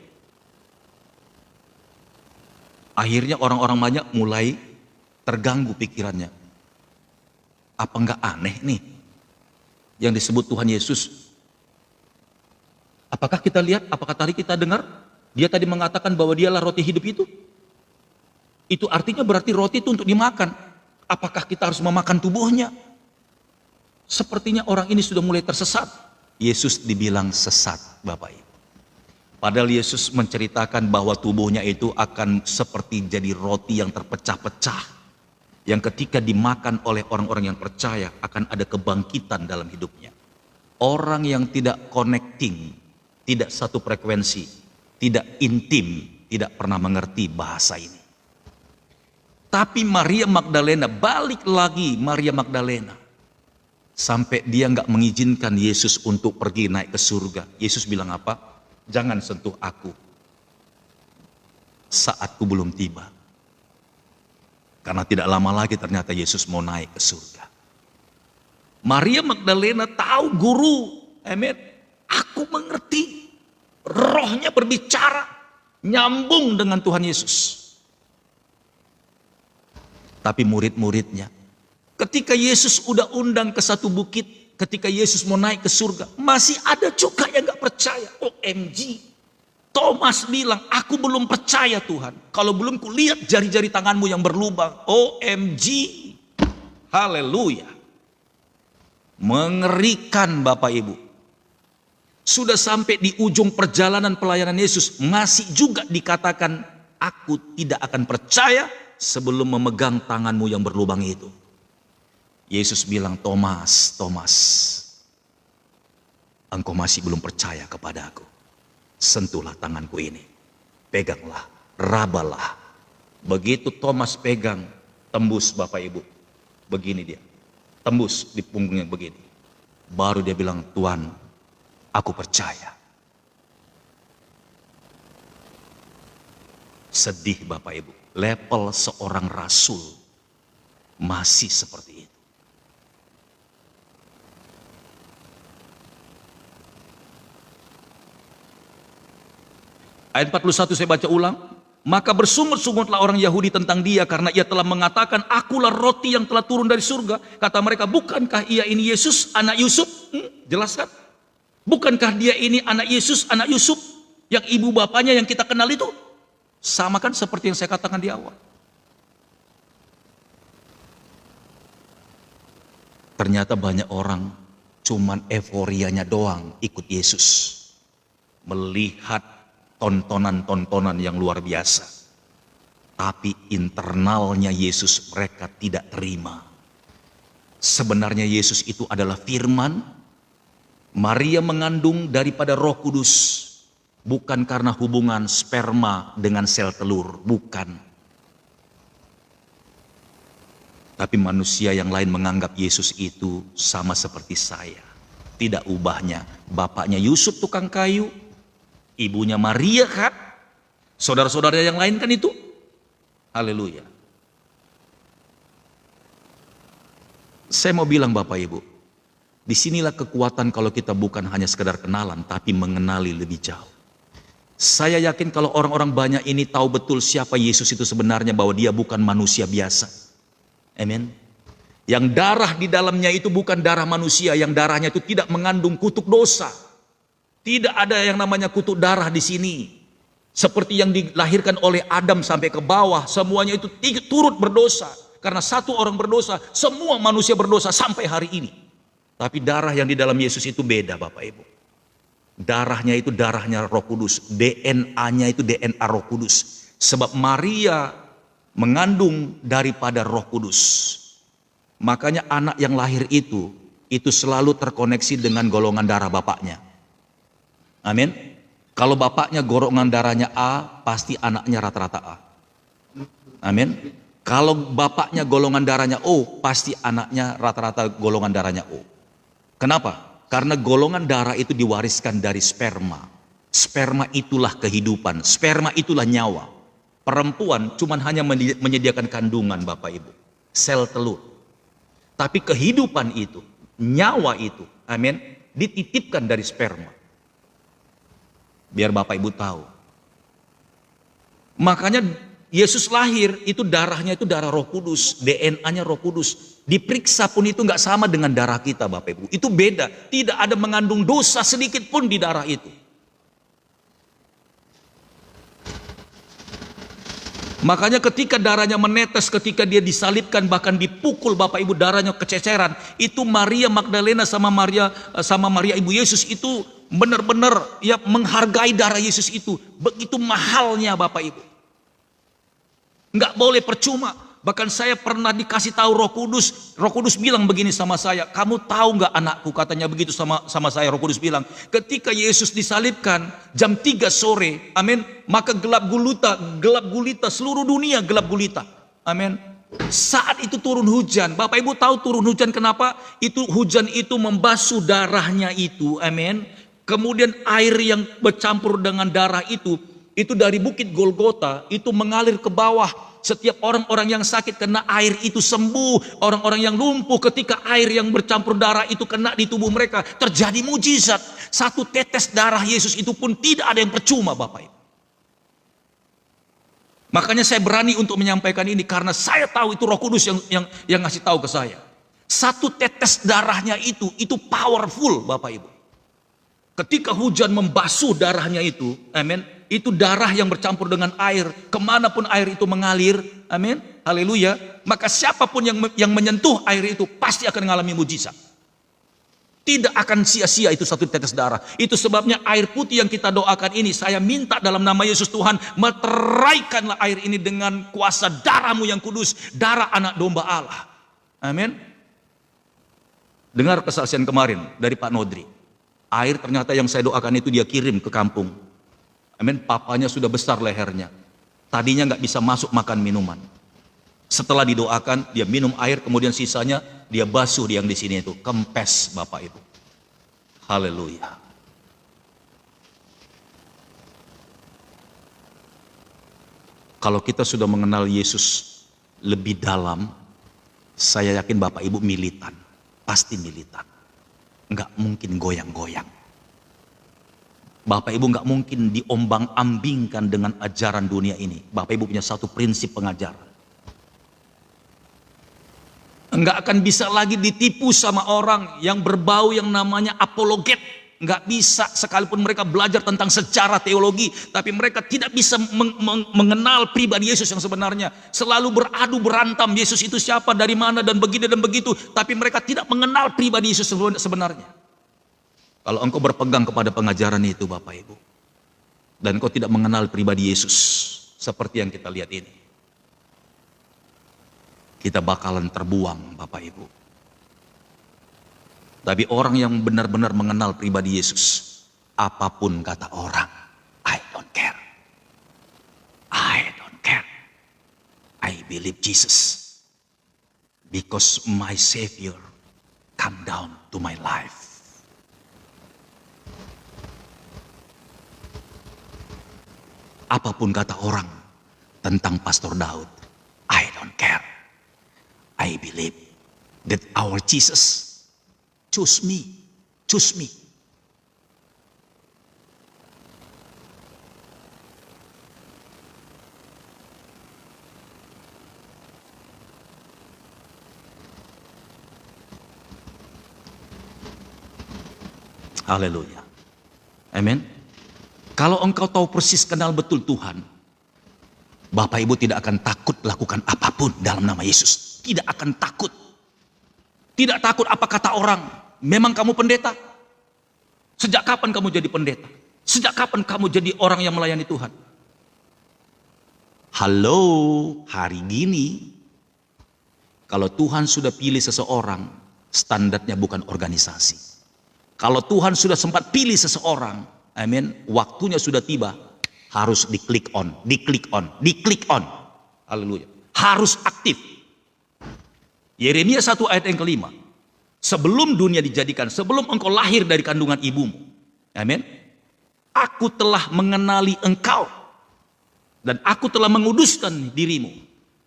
A: Akhirnya orang-orang banyak mulai terganggu pikirannya. Apa enggak aneh nih yang disebut Tuhan Yesus? Apakah kita lihat, apakah tadi kita dengar? Dia tadi mengatakan bahwa dialah roti hidup itu. Itu artinya berarti roti itu untuk dimakan. Apakah kita harus memakan tubuhnya? Sepertinya orang ini sudah mulai tersesat. Yesus dibilang sesat, Bapak Ibu. Padahal Yesus menceritakan bahwa tubuhnya itu akan seperti jadi roti yang terpecah-pecah. Yang ketika dimakan oleh orang-orang yang percaya akan ada kebangkitan dalam hidupnya. Orang yang tidak connecting, tidak satu frekuensi, tidak intim, tidak pernah mengerti bahasa ini. Tapi Maria Magdalena, balik lagi Maria Magdalena. Sampai dia nggak mengizinkan Yesus untuk pergi naik ke surga. Yesus bilang apa? Jangan sentuh aku, saatku belum tiba. Karena tidak lama lagi ternyata Yesus mau naik ke surga. Maria Magdalena tahu guru, amin. Aku mengerti, rohnya berbicara, nyambung dengan Tuhan Yesus. Tapi murid-muridnya, ketika Yesus udah undang ke satu bukit, ketika Yesus mau naik ke surga, masih ada juga yang gak percaya. OMG. Thomas bilang, aku belum percaya Tuhan. Kalau belum kulihat jari-jari tanganmu yang berlubang. OMG. Haleluya. Mengerikan Bapak Ibu. Sudah sampai di ujung perjalanan pelayanan Yesus, masih juga dikatakan, aku tidak akan percaya sebelum memegang tanganmu yang berlubang itu. Yesus bilang, Thomas, engkau masih belum percaya kepada aku. Sentuhlah tanganku ini, peganglah, rabalah. Begitu Thomas pegang, tembus Bapak Ibu. Begini dia, tembus di punggungnya begini. Baru dia bilang, Tuhan, aku percaya. Sedih Bapak Ibu, level seorang rasul masih seperti itu. Ayat 41 saya baca ulang. Maka bersungut-sungutlah orang Yahudi tentang dia karena ia telah mengatakan, akulah roti yang telah turun dari surga. Kata mereka, bukankah ia ini Yesus anak Yusuf? Jelas kan? Bukankah dia ini anak Yesus anak Yusuf yang ibu bapaknya yang kita kenal itu? Sama kan seperti yang saya katakan di awal. Ternyata banyak orang cuman euforianya doang ikut Yesus. Melihat tontonan-tontonan yang luar biasa. Tapi internalnya Yesus mereka tidak terima. Sebenarnya Yesus itu adalah firman. Maria mengandung daripada Roh Kudus. Bukan karena hubungan sperma dengan sel telur. Bukan. Tapi manusia yang lain menganggap Yesus itu sama seperti saya. Tidak ubahnya. Bapaknya Yusuf tukang kayu. Ibunya Maria kan, saudara-saudara yang lain kan itu. Haleluya. Saya mau bilang Bapak Ibu, disinilah kekuatan kalau kita bukan hanya sekedar kenalan, tapi mengenali lebih jauh. Saya yakin kalau orang-orang banyak ini tahu betul siapa Yesus itu sebenarnya, bahwa dia bukan manusia biasa. Amin. Yang darah di dalamnya itu bukan darah manusia, yang darahnya itu tidak mengandung kutuk dosa. Tidak ada yang namanya kutuk darah di sini. Seperti yang dilahirkan oleh Adam sampai ke bawah, semuanya itu turut berdosa. Karena satu orang berdosa, semua manusia berdosa sampai hari ini. Tapi darah yang di dalam Yesus itu beda Bapak Ibu. Darahnya itu darahnya Roh Kudus. DNA-nya itu DNA Roh Kudus. Sebab Maria mengandung daripada Roh Kudus. Makanya anak yang lahir itu selalu terkoneksi dengan golongan darah bapaknya. Amin. Kalau bapaknya golongan darahnya A, pasti anaknya rata-rata A. Amin. Kalau bapaknya golongan darahnya O, pasti anaknya rata-rata golongan darahnya O. Kenapa? Karena golongan darah itu diwariskan dari sperma. Sperma itulah kehidupan, sperma itulah nyawa. Perempuan cuman hanya menyediakan kandungan Bapak Ibu, sel telur. Tapi kehidupan itu, nyawa itu, amin, dititipkan dari sperma. Biar Bapak Ibu tahu. Makanya Yesus lahir itu darahnya itu darah Roh Kudus, DNA-nya Roh Kudus. Diperiksa pun itu nggak sama dengan darah kita Bapak Ibu. Itu beda, tidak ada mengandung dosa sedikit pun di darah itu. Makanya ketika darahnya menetes, ketika dia disalibkan, bahkan dipukul Bapak Ibu, darahnya kececeran, itu Maria Magdalena sama Maria Ibu Yesus itu benar-benar ya menghargai darah Yesus itu. Begitu mahalnya Bapak Ibu. Nggak boleh percuma. Bahkan saya pernah dikasih tahu Roh Kudus. Roh Kudus bilang begini sama saya, kamu tahu nggak anakku, katanya begitu sama saya. Roh Kudus bilang, ketika Yesus disalibkan jam 3 sore, amin, maka gelap gulita, seluruh dunia gelap gulita, amin. Saat itu turun hujan. Bapak Ibu tahu turun hujan kenapa? Itu hujan itu membasuh darahnya itu, amin. Kemudian air yang bercampur dengan darah itu dari bukit Golgota itu mengalir ke bawah. Setiap orang-orang yang sakit kena air itu sembuh. Orang-orang yang lumpuh ketika air yang bercampur darah itu kena di tubuh mereka, terjadi mujizat. Satu tetes darah Yesus itu pun tidak ada yang percuma Bapak Ibu. Makanya saya berani untuk menyampaikan ini karena saya tahu itu Roh Kudus yang ngasih tahu ke saya. Satu tetes darahnya itu powerful Bapak Ibu. Ketika hujan membasuh darahnya itu, amin, itu darah yang bercampur dengan air, kemanapun air itu mengalir, amin, haleluya, maka siapapun yang menyentuh air itu pasti akan mengalami mujizat. Tidak akan sia-sia itu satu tetes darah. Itu sebabnya air putih yang kita doakan ini, saya minta dalam nama Yesus Tuhan, meteraikanlah air ini dengan kuasa darahmu yang kudus, darah anak domba Allah. Amin. Dengar kesaksian kemarin dari Pak Nodri. Air ternyata yang saya doakan itu dia kirim ke kampung. Amin, papanya sudah besar lehernya. Tadinya nggak bisa masuk makan minuman. Setelah didoakan, dia minum air, kemudian sisanya dia basuh yang di sini itu. Kempes Bapak Ibu. Haleluya. Kalau kita sudah mengenal Yesus lebih dalam, saya yakin Bapak Ibu militan. Pasti militan. Nggak mungkin goyang-goyang. Bapak Ibu nggak mungkin diombang-ambingkan dengan ajaran dunia ini. Bapak Ibu punya satu prinsip pengajaran. Nggak akan bisa lagi ditipu sama orang yang berbau yang namanya apologet. Nggak bisa, sekalipun mereka belajar tentang sejarah teologi, tapi mereka tidak bisa mengenal pribadi Yesus yang sebenarnya. Selalu beradu berantam Yesus itu siapa, dari mana, dan begini dan begitu, tapi mereka tidak mengenal pribadi Yesus sebenarnya. Kalau engkau berpegang kepada pengajaran itu Bapak Ibu, dan engkau tidak mengenal pribadi Yesus seperti yang kita lihat ini, kita bakalan terbuang Bapak Ibu. Tapi orang yang benar-benar mengenal pribadi Yesus, apapun kata orang, I don't care. I don't care. I believe Jesus. Because my Savior come down to my life. Apapun kata orang tentang Pastor Daud, I don't care. I believe that our Jesus choose me, choose me. Haleluya. Amin. Kalau engkau tahu persis, kenal betul Tuhan, Bapak Ibu tidak akan takut lakukan apapun dalam nama Yesus. Tidak akan takut. Tidak takut apa kata orang. Memang kamu pendeta? Sejak kapan kamu jadi pendeta? Sejak kapan kamu jadi orang yang melayani Tuhan? Halo, hari gini, kalau Tuhan sudah pilih seseorang, standarnya bukan organisasi. Kalau Tuhan sudah sempat pilih seseorang, amin, waktunya sudah tiba, harus diklik on, diklik on, diklik on. Haleluya. Harus aktif. Yeremia 1 ayat yang kelima. Sebelum dunia dijadikan, sebelum engkau lahir dari kandungan ibumu, amin, aku telah mengenali engkau, dan aku telah menguduskan dirimu,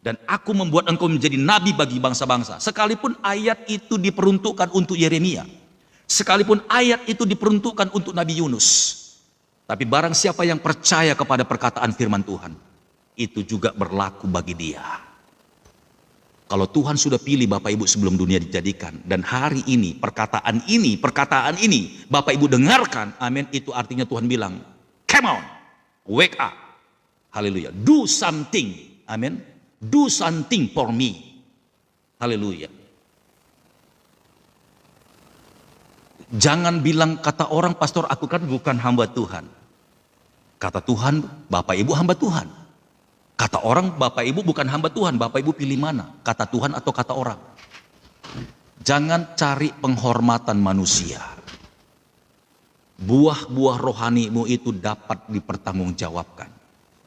A: dan aku membuat engkau menjadi nabi bagi bangsa-bangsa. Sekalipun ayat itu diperuntukkan untuk Yeremia, sekalipun ayat itu diperuntukkan untuk Nabi Yunus, tapi barang siapa yang percaya kepada perkataan firman Tuhan, itu juga berlaku bagi dia. Kalau Tuhan sudah pilih Bapak Ibu sebelum dunia dijadikan, dan hari ini perkataan ini Bapak Ibu dengarkan, amin, itu artinya Tuhan bilang, come on, wake up, haleluya, do something, amin, do something for me, haleluya. Jangan bilang kata orang, pastor aku kan bukan hamba Tuhan. Kata Tuhan, Bapak Ibu hamba Tuhan. Kata orang, Bapak Ibu bukan hamba Tuhan. Bapak Ibu pilih mana? Kata Tuhan atau kata orang? Jangan cari penghormatan manusia. Buah-buah rohanimu itu dapat dipertanggungjawabkan.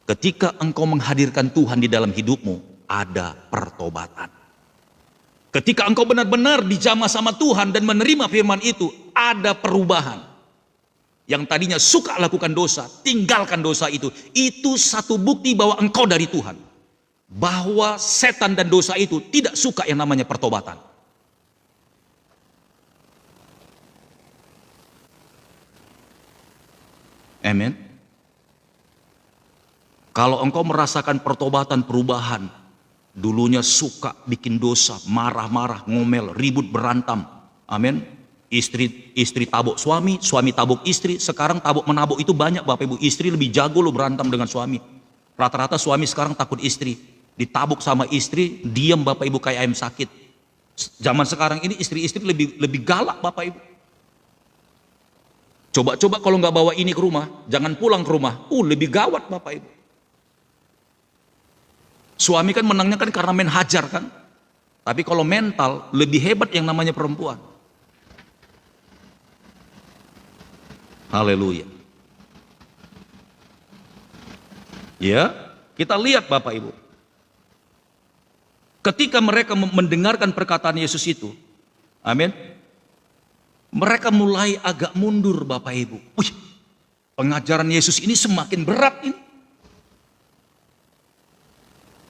A: Ketika engkau menghadirkan Tuhan di dalam hidupmu, ada pertobatan. Ketika engkau benar-benar dijamah sama Tuhan dan menerima firman itu, ada perubahan. Yang tadinya suka lakukan dosa, tinggalkan dosa itu. Itu satu bukti bahwa engkau dari Tuhan. Bahwa setan dan dosa itu tidak suka yang namanya pertobatan. Amin. Kalau engkau merasakan pertobatan, perubahan, dulunya suka bikin dosa, marah-marah, ngomel, ribut, berantam, amin, istri tabok suami, suami tabok istri. Sekarang tabok menabok itu banyak Bapak Ibu. Istri lebih jago lo berantem dengan suami. Rata-rata suami sekarang takut istri, ditabok sama istri, diam Bapak Ibu kayak ayam sakit. Zaman sekarang ini istri-istri lebih galak Bapak Ibu. Coba-coba kalau nggak bawa ini ke rumah, jangan pulang ke rumah, lebih gawat Bapak Ibu. Suami kan menangnya kan karena main hajar kan, tapi kalau mental lebih hebat yang namanya perempuan. Haleluya. Ya, kita lihat Bapak Ibu. Ketika mereka mendengarkan perkataan Yesus itu, amin, mereka mulai agak mundur Bapak Ibu. Pengajaran Yesus ini semakin berat ini.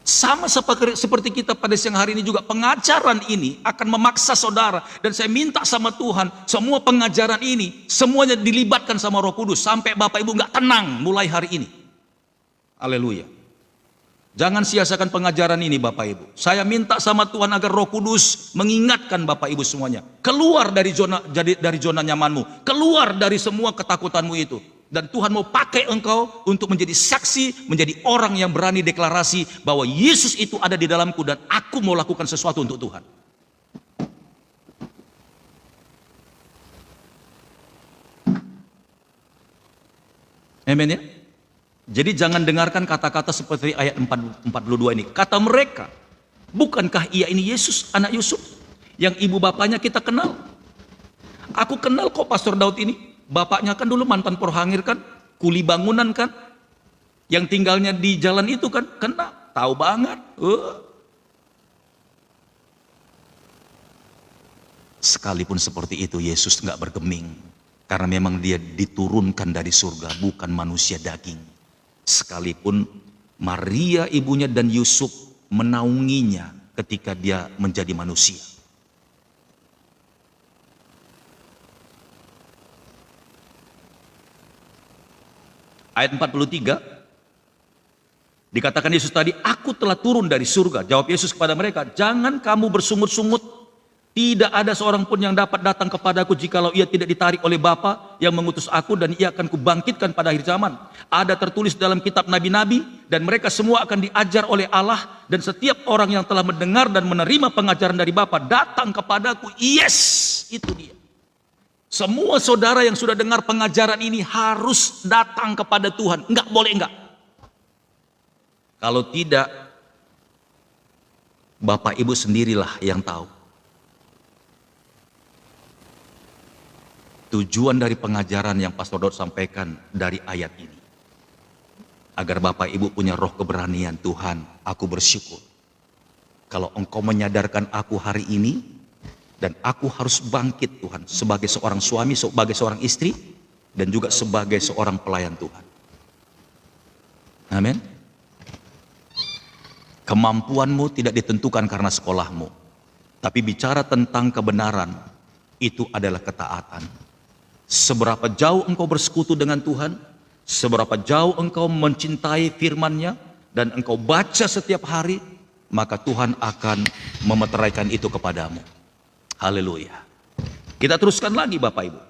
A: Sama seperti kita pada siang hari ini juga, pengajaran ini akan memaksa saudara, dan saya minta sama Tuhan semua pengajaran ini semuanya dilibatkan sama Roh Kudus sampai Bapak Ibu nggak tenang mulai hari ini. Haleluya. Jangan sia-siakan pengajaran ini Bapak Ibu. Saya minta sama Tuhan agar Roh Kudus mengingatkan Bapak Ibu semuanya, keluar dari zona nyamanmu, keluar dari semua ketakutanmu itu. Dan Tuhan mau pakai engkau untuk menjadi saksi, menjadi orang yang berani deklarasi bahwa Yesus itu ada di dalamku dan aku mau lakukan sesuatu untuk Tuhan. Amen ya. Jadi jangan dengarkan kata-kata seperti ayat 42 ini. Kata mereka, bukankah ia ini Yesus, anak Yusuf, yang ibu bapaknya kita kenal? Aku kenal kok Pastor Daud ini. Bapaknya kan dulu mantan porhangir kan, kuli bangunan kan, yang tinggalnya di jalan itu kan, kena, tahu banget. Sekalipun seperti itu, Yesus nggak bergeming, karena memang dia diturunkan dari surga, bukan manusia daging. Sekalipun Maria ibunya dan Yusuf menaunginya ketika dia menjadi manusia. Ayat 43 dikatakan Yesus tadi, aku telah turun dari surga. Jawab Yesus kepada mereka, jangan kamu bersungut-sungut. Tidak ada seorang pun yang dapat datang kepadaku jikalau ia tidak ditarik oleh Bapa yang mengutus aku, dan ia akan kubangkitkan pada akhir zaman. Ada tertulis dalam kitab nabi-nabi, dan mereka semua akan diajar oleh Allah, dan setiap orang yang telah mendengar dan menerima pengajaran dari Bapa datang kepadaku. Yes, itu dia. Semua saudara yang sudah dengar pengajaran ini harus datang kepada Tuhan. Enggak boleh enggak. Kalau tidak, Bapak Ibu sendirilah yang tahu. Tujuan dari pengajaran yang Pastor Daud sampaikan dari ayat ini, agar Bapak Ibu punya roh keberanian. Tuhan, aku bersyukur kalau Engkau menyadarkan aku hari ini, dan aku harus bangkit Tuhan, sebagai seorang suami, sebagai seorang istri, dan juga sebagai seorang pelayan Tuhan. Amin. Kemampuanmu tidak ditentukan karena sekolahmu, tapi bicara tentang kebenaran, itu adalah ketaatan. Seberapa jauh engkau bersekutu dengan Tuhan, seberapa jauh engkau mencintai firman-Nya, dan engkau baca setiap hari, maka Tuhan akan memeteraikan itu kepadamu. Haleluya. Kita teruskan lagi Bapak Ibu.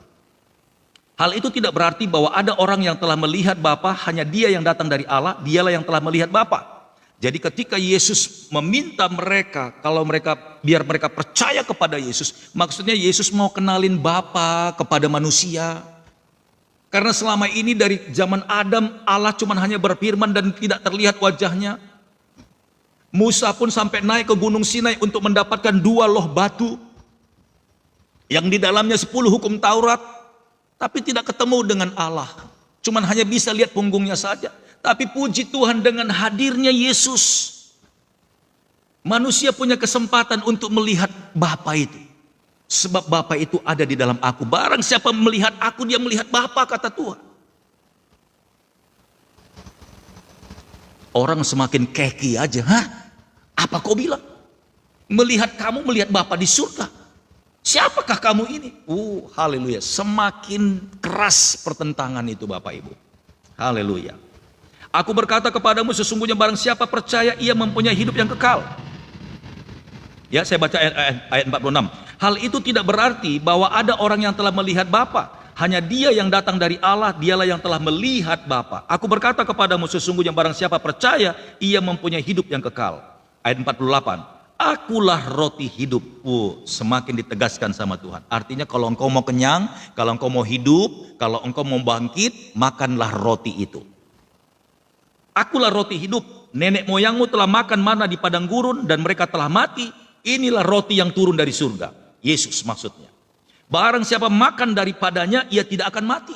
A: Hal itu tidak berarti bahwa ada orang yang telah melihat Bapa, hanya dia yang datang dari Allah, dialah yang telah melihat Bapa. Jadi ketika Yesus meminta mereka, biar mereka percaya kepada Yesus, maksudnya Yesus mau kenalin Bapa kepada manusia. Karena selama ini dari zaman Adam, Allah cuma hanya berfirman dan tidak terlihat wajahnya. Musa pun sampai naik ke Gunung Sinai untuk mendapatkan 2 loh batu, yang di dalamnya 10 hukum Taurat, tapi tidak ketemu dengan Allah. Cuman hanya bisa lihat punggungnya saja. Tapi puji Tuhan, dengan hadirnya Yesus, manusia punya kesempatan untuk melihat Bapa itu. Sebab Bapa itu ada di dalam aku. Barang siapa melihat aku, dia melihat Bapa, kata Tuhan. Orang semakin keki aja. Hah? Apa kau bilang? Melihat kamu, melihat Bapa di surga. Siapakah kamu ini? Haleluya. Semakin keras pertentangan itu Bapak Ibu. Haleluya. Aku berkata kepadamu, sesungguhnya barang siapa percaya, ia mempunyai hidup yang kekal. Ya, saya baca ayat 46. Hal itu tidak berarti bahwa ada orang yang telah melihat Bapa. Hanya dia yang datang dari Allah, dialah yang telah melihat Bapa. Aku berkata kepadamu, sesungguhnya barang siapa percaya, ia mempunyai hidup yang kekal. Ayat 48. Akulah roti hidup. Semakin ditegaskan sama Tuhan. Artinya kalau engkau mau kenyang, kalau engkau mau hidup, kalau engkau mau bangkit, makanlah roti itu. Akulah roti hidup. Nenek moyangmu telah makan mana di padang gurun dan mereka telah mati. Inilah roti yang turun dari surga. Yesus maksudnya. Barang siapa makan daripadanya, ia tidak akan mati.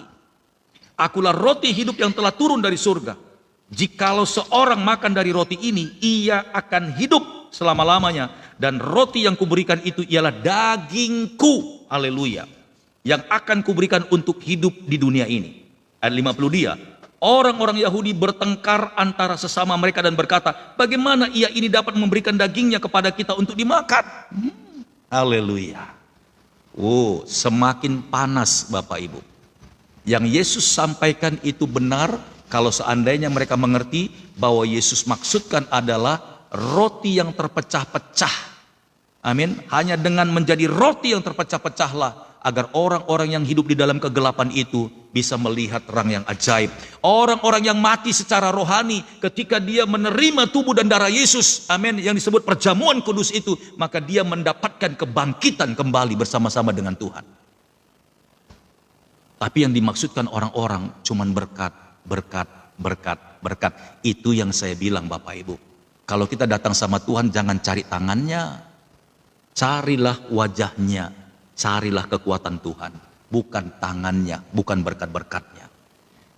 A: Akulah roti hidup yang telah turun dari surga. Jikalau seorang makan dari roti ini, ia akan hidup selama-lamanya. Dan roti yang kuberikan itu ialah dagingku, haleluya, yang akan kuberikan untuk hidup di dunia ini. Ayat 52, Orang-orang Yahudi bertengkar antara sesama mereka dan berkata, bagaimana ia ini dapat memberikan dagingnya kepada kita untuk dimakan? Haleluya. Oh, semakin panas Bapak Ibu. Yang Yesus sampaikan itu benar kalau seandainya mereka mengerti bahwa Yesus maksudkan adalah roti yang terpecah-pecah. Amin. Hanya dengan menjadi roti yang terpecah-pecahlah agar orang-orang yang hidup di dalam kegelapan itu bisa melihat terang yang ajaib. Orang-orang yang mati secara rohani ketika dia menerima tubuh dan darah Yesus, amin, yang disebut perjamuan kudus itu, maka dia mendapatkan kebangkitan kembali bersama-sama dengan Tuhan. Tapi yang dimaksudkan orang-orang cuman berkat, berkat, berkat, berkat. Itu yang saya bilang Bapak Ibu. Kalau kita datang sama Tuhan jangan cari tangannya, carilah wajahnya, carilah kekuatan Tuhan, bukan tangannya, bukan berkat-berkatnya.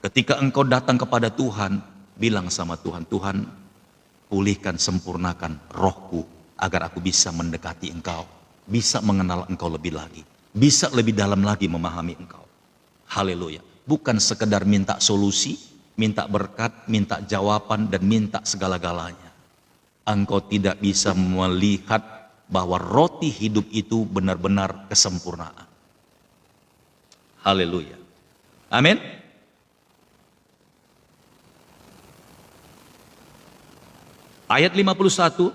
A: Ketika engkau datang kepada Tuhan, bilang sama Tuhan, Tuhan pulihkan, sempurnakan rohku agar aku bisa mendekati engkau, bisa mengenal engkau lebih lagi, bisa lebih dalam lagi memahami engkau. Haleluya. Bukan sekedar minta solusi, minta berkat, minta jawaban, dan minta segala-galanya. Engkau tidak bisa melihat bahwa roti hidup itu benar-benar kesempurnaan. Haleluya. Amin. Ayat 51,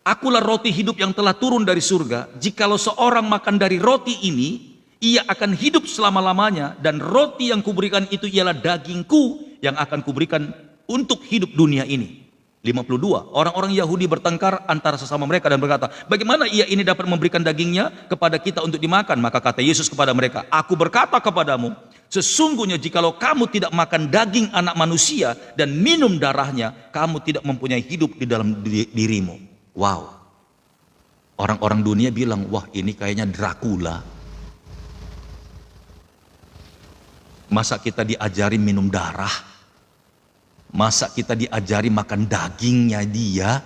A: akulah roti hidup yang telah turun dari surga. Jikalau seorang makan dari roti ini, ia akan hidup selama-lamanya, dan roti yang kuberikan itu ialah dagingku yang akan kuberikan untuk hidup dunia ini. 52, orang-orang Yahudi bertengkar antara sesama mereka dan berkata, bagaimana ia ini dapat memberikan dagingnya kepada kita untuk dimakan? Maka kata Yesus kepada mereka, aku berkata kepadamu, sesungguhnya jikalau kamu tidak makan daging anak manusia dan minum darahnya, kamu tidak mempunyai hidup di dalam dirimu. Wow. Orang-orang dunia bilang, wah ini kayaknya Dracula. Masa kita diajari minum darah? Masa kita diajari makan dagingnya dia?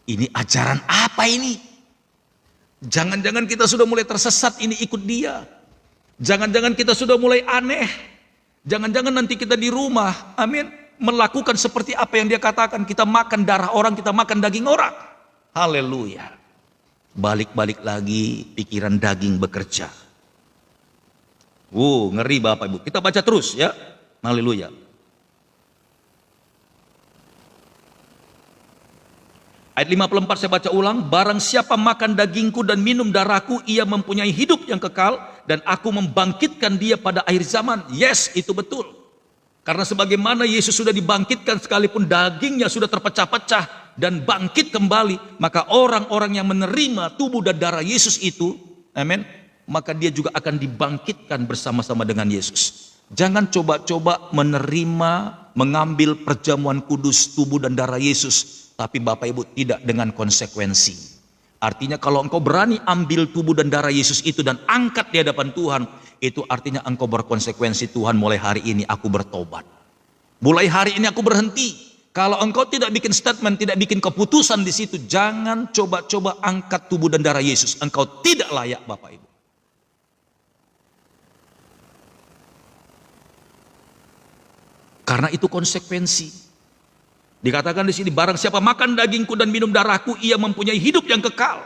A: Ini ajaran apa ini? Jangan-jangan kita sudah mulai tersesat ini ikut dia. Jangan-jangan kita sudah mulai aneh. Jangan-jangan nanti kita di rumah, amin, melakukan seperti apa yang dia katakan. Kita makan darah orang, kita makan daging orang. Haleluya. Balik-balik lagi pikiran daging bekerja. Ngeri Bapak Ibu. Kita baca terus ya. Haleluya. Ayat 54 saya baca ulang. Barang siapa makan dagingku dan minum darahku, ia mempunyai hidup yang kekal, dan aku membangkitkan dia pada akhir zaman. Yes, itu betul. Karena sebagaimana Yesus sudah dibangkitkan sekalipun dagingnya sudah terpecah-pecah dan bangkit kembali, maka orang-orang yang menerima tubuh dan darah Yesus itu, amin, maka dia juga akan dibangkitkan bersama-sama dengan Yesus. Jangan coba-coba menerima, mengambil perjamuan kudus tubuh dan darah Yesus, tapi Bapak Ibu tidak dengan konsekuensi. Artinya kalau engkau berani ambil tubuh dan darah Yesus itu dan angkat di hadapan Tuhan, itu artinya engkau berkonsekuensi. Tuhan, mulai hari ini aku bertobat. Mulai hari ini aku berhenti. Kalau engkau tidak bikin statement, tidak bikin keputusan di situ, jangan coba-coba angkat tubuh dan darah Yesus. Engkau tidak layak Bapak Ibu. Karena itu konsekuensi. Dikatakan di sini, barang siapa makan dagingku dan minum darahku, ia mempunyai hidup yang kekal,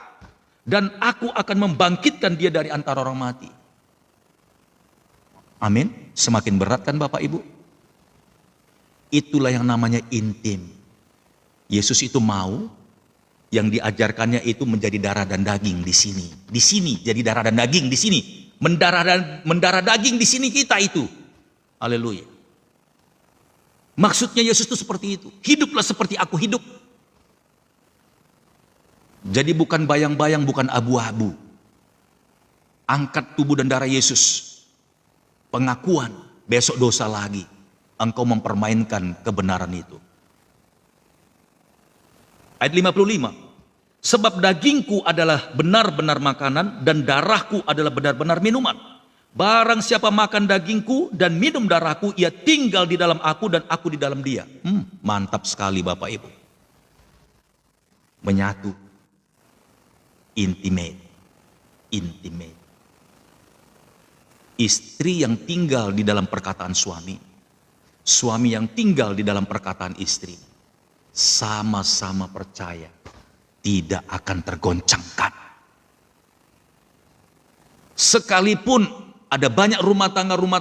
A: dan aku akan membangkitkan dia dari antara orang mati. Amin. Semakin berat kan Bapak Ibu? Itulah yang namanya intim. Yesus itu mau yang diajarkannya itu menjadi darah dan daging di sini. Di sini jadi darah dan daging di sini. Mendarah daging di sini kita itu. Haleluya. Maksudnya Yesus itu seperti itu. Hiduplah seperti aku hidup. Jadi bukan bayang-bayang, bukan abu-abu. Angkat tubuh dan darah Yesus. Pengakuan, besok dosa lagi. Engkau mempermainkan kebenaran itu. Ayat 55. Sebab dagingku adalah benar-benar makanan dan darahku adalah benar-benar minuman. Barang siapa makan dagingku dan minum darahku, ia tinggal di dalam aku dan aku di dalam dia. Mantap sekali Bapak Ibu. Menyatu. Intimate. Istri yang tinggal di dalam perkataan suami. suami yang tinggal di dalam perkataan istri, sama-sama percaya tidak akan tergoncangkan. Sekalipun ada banyak rumah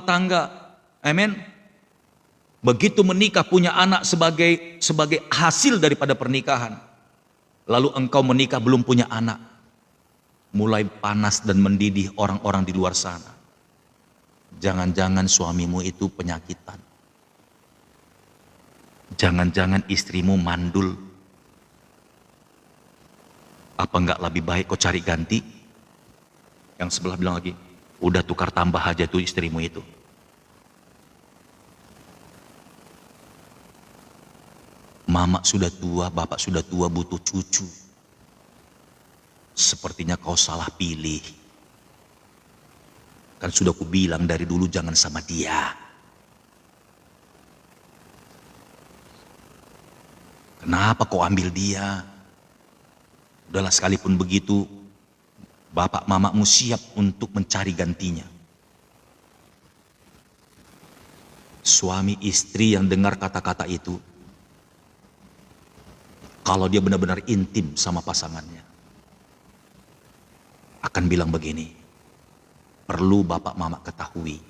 A: tangga, amin, begitu menikah punya anak sebagai hasil daripada pernikahan, lalu engkau menikah belum punya anak, mulai panas dan mendidih orang-orang di luar sana. Jangan-jangan suamimu itu penyakitan. Jangan-jangan istrimu mandul. Apa enggak lebih baik kau cari ganti? Yang sebelah bilang lagi, udah tukar tambah aja tuh istrimu itu. Mama sudah tua, bapak sudah tua, butuh cucu. Sepertinya kau salah pilih. Kan sudah ku bilang dari dulu jangan sama dia. Kenapa kau ambil dia? Udahlah, sekalipun begitu, bapak mamamu siap untuk mencari gantinya. Suami istri yang dengar kata-kata itu, kalau dia benar-benar intim sama pasangannya, akan bilang begini, perlu bapak mama ketahui,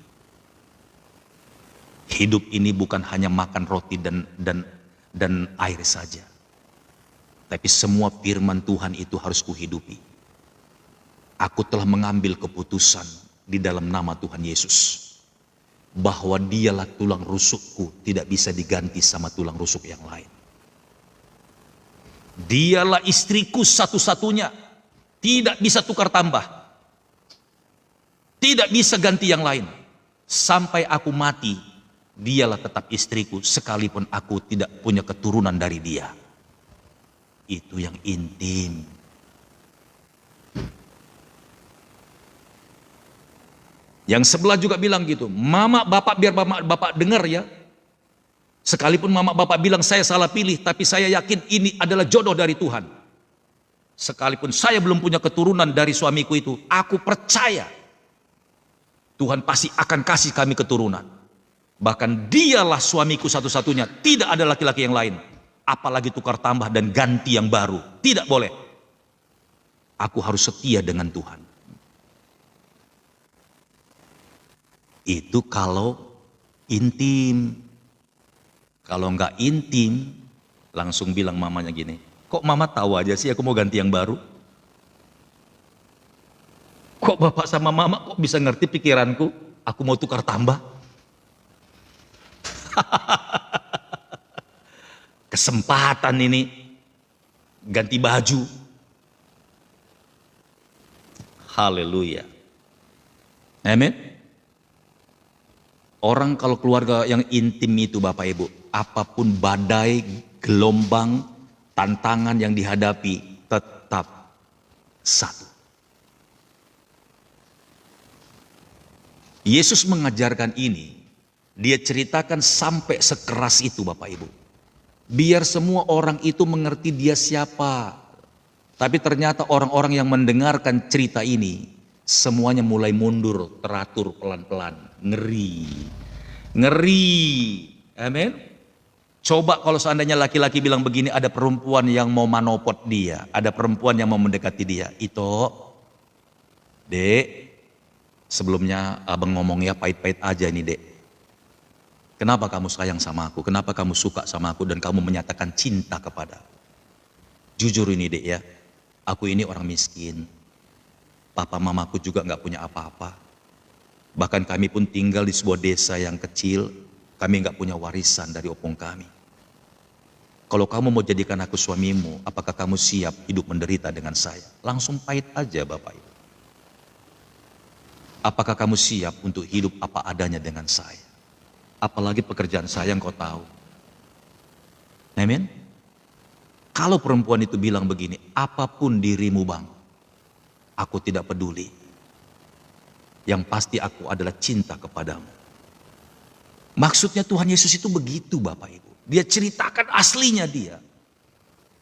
A: hidup ini bukan hanya makan roti dan air saja, tapi semua firman Tuhan itu harus kuhidupi. Aku telah mengambil keputusan di dalam nama Tuhan Yesus, bahwa dialah tulang rusukku, tidak bisa diganti sama tulang rusuk yang lain. Dialah istriku satu-satunya, tidak bisa tukar tambah. Tidak bisa ganti yang lain. Sampai aku mati, dialah tetap istriku, sekalipun aku tidak punya keturunan dari dia. Itu yang intim. Yang sebelah juga bilang gitu, mama bapak, biar mama bapak dengar ya. Sekalipun mama bapak bilang saya salah pilih, tapi saya yakin ini adalah jodoh dari Tuhan. Sekalipun saya belum punya keturunan dari suamiku itu, aku percaya Tuhan pasti akan kasih kami keturunan. Bahkan dialah suamiku satu-satunya, tidak ada laki-laki yang lain. Apalagi tukar tambah dan ganti yang baru, tidak boleh. Aku harus setia dengan Tuhan. Itu kalau intim. Kalau nggak intim, langsung bilang mamanya gini, kok mama tahu aja sih aku mau ganti yang baru? Kok bapak sama mama kok bisa ngerti pikiranku? Aku mau tukar tambah. Kesempatan ini ganti baju. Haleluya. Amin. Orang kalau keluarga yang intim itu Bapak Ibu, apapun badai, gelombang, tantangan yang dihadapi, tetap satu. Yesus mengajarkan ini, dia ceritakan sampai sekeras itu Bapak Ibu. Biar semua orang itu mengerti dia siapa. Tapi ternyata orang-orang yang mendengarkan cerita ini, semuanya mulai mundur, teratur pelan-pelan. Ngeri. Ngeri. Amin. Coba kalau seandainya laki-laki bilang begini, ada perempuan yang mau manopot dia. Ada perempuan yang mau mendekati dia. Itu, Dek, sebelumnya abang ngomongnya pahit-pahit aja nih dek. Kenapa kamu sayang sama aku? Kenapa kamu suka sama aku dan kamu menyatakan cinta kepada? Jujur ini dek ya, aku ini orang miskin. Papa mamaku juga nggak punya apa-apa. Bahkan kami pun tinggal di sebuah desa yang kecil. Kami nggak punya warisan dari opung kami. Kalau kamu mau jadikan aku suamimu, apakah kamu siap hidup menderita dengan saya? Langsung pahit aja Bapak Ibu. Apakah kamu siap untuk hidup apa adanya dengan saya? Apalagi pekerjaan saya yang kau tahu. Amin. Kalau perempuan itu bilang begini, apapun dirimu bang, aku tidak peduli. Yang pasti aku adalah cinta kepadamu. Maksudnya Tuhan Yesus itu begitu Bapak Ibu. Dia ceritakan aslinya dia.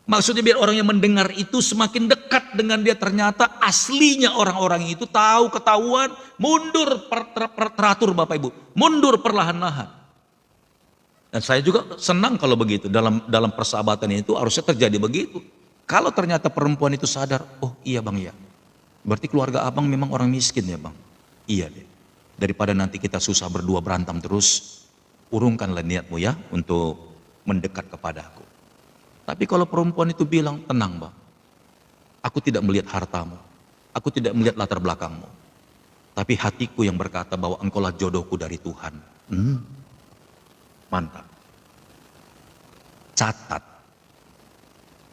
A: Maksudnya biar orang yang mendengar itu semakin dekat dengan dia, ternyata aslinya orang-orang itu tahu ketahuan, mundur teratur Bapak Ibu, mundur perlahan-lahan. Dan saya juga senang kalau begitu. Dalam persahabatan itu harusnya terjadi begitu. Kalau ternyata perempuan itu sadar, oh iya bang ya, berarti keluarga abang memang orang miskin ya bang. Iya deh. Daripada nanti kita susah berdua berantem terus, urungkanlah niatmu ya untuk mendekat kepada aku. Tapi kalau perempuan itu bilang, tenang bang, aku tidak melihat hartamu, aku tidak melihat latar belakangmu, tapi hatiku yang berkata bahwa engkaulah jodohku dari Tuhan. Mantap. Catat,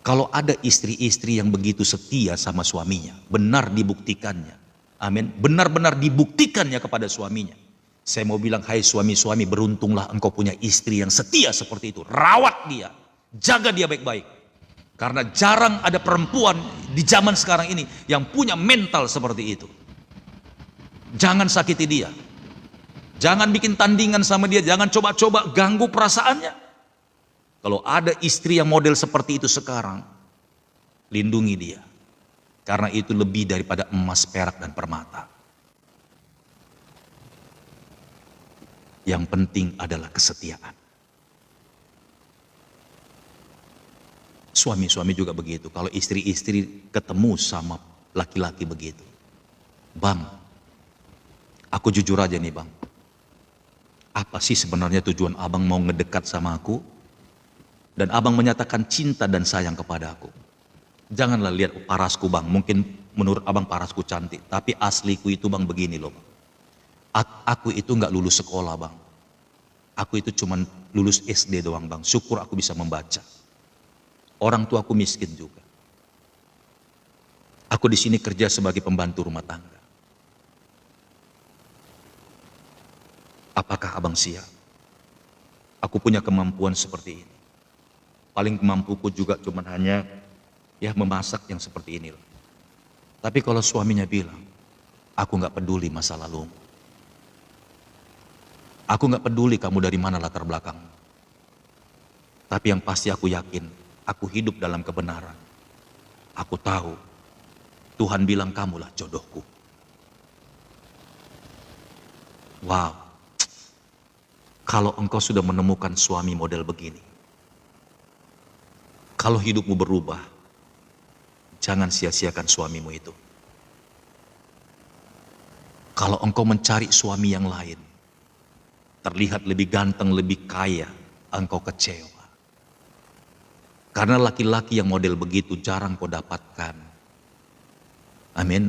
A: kalau ada istri-istri yang begitu setia sama suaminya, benar dibuktikannya, amin, benar-benar dibuktikannya kepada suaminya. Saya mau bilang, hai suami-suami, beruntunglah engkau punya istri yang setia seperti itu. Rawat dia, jaga dia baik-baik. Karena jarang ada perempuan di zaman sekarang ini yang punya mental seperti itu. Jangan sakiti dia, jangan bikin tandingan sama dia, jangan coba-coba ganggu perasaannya. Kalau ada istri yang model seperti itu sekarang, lindungi dia. Karena itu lebih daripada emas, perak, dan permata. Yang penting adalah kesetiaan. Suami-suami juga begitu. Kalau istri-istri ketemu sama laki-laki begitu, bang, aku jujur aja nih bang, apa sih sebenarnya tujuan abang mau ngedekat sama aku? Dan abang menyatakan cinta dan sayang kepada aku. Janganlah lihat parasku bang, mungkin menurut abang parasku cantik, tapi asliku itu bang begini loh bang. Aku itu nggak lulus sekolah bang, aku itu cuman lulus SD doang bang, syukur aku bisa membaca. Orang tua aku miskin juga. Aku di sini kerja sebagai pembantu rumah tangga. Apakah abang siap? Aku punya kemampuan seperti ini. Paling kemampuku juga cuman hanya ya memasak yang seperti ini loh. Tapi kalau suaminya bilang, aku nggak peduli masa lalumu, aku nggak peduli kamu dari mana latar belakangmu, tapi yang pasti aku yakin, aku hidup dalam kebenaran. Aku tahu Tuhan bilang kamulah jodohku. Wow, kalau engkau sudah menemukan suami model begini, kalau hidupmu berubah, jangan sia-siakan suamimu itu. Kalau engkau mencari suami yang lain, terlihat lebih ganteng, lebih kaya, engkau kecewa. Karena laki-laki yang model begitu jarang kau dapatkan. Amin.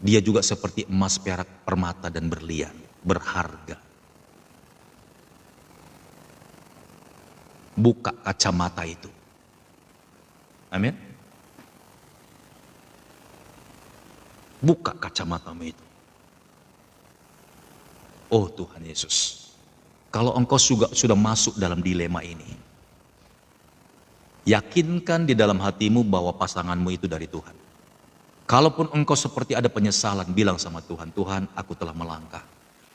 A: Dia juga seperti emas, perak, permata, dan berlian, berharga. Buka kacamata itu. Amin. Buka kacamatamu itu. Oh Tuhan Yesus, kalau engkau sudah masuk dalam dilema ini, yakinkan di dalam hatimu bahwa pasanganmu itu dari Tuhan. Kalaupun engkau seperti ada penyesalan, bilang sama Tuhan, Tuhan, aku telah melangkah.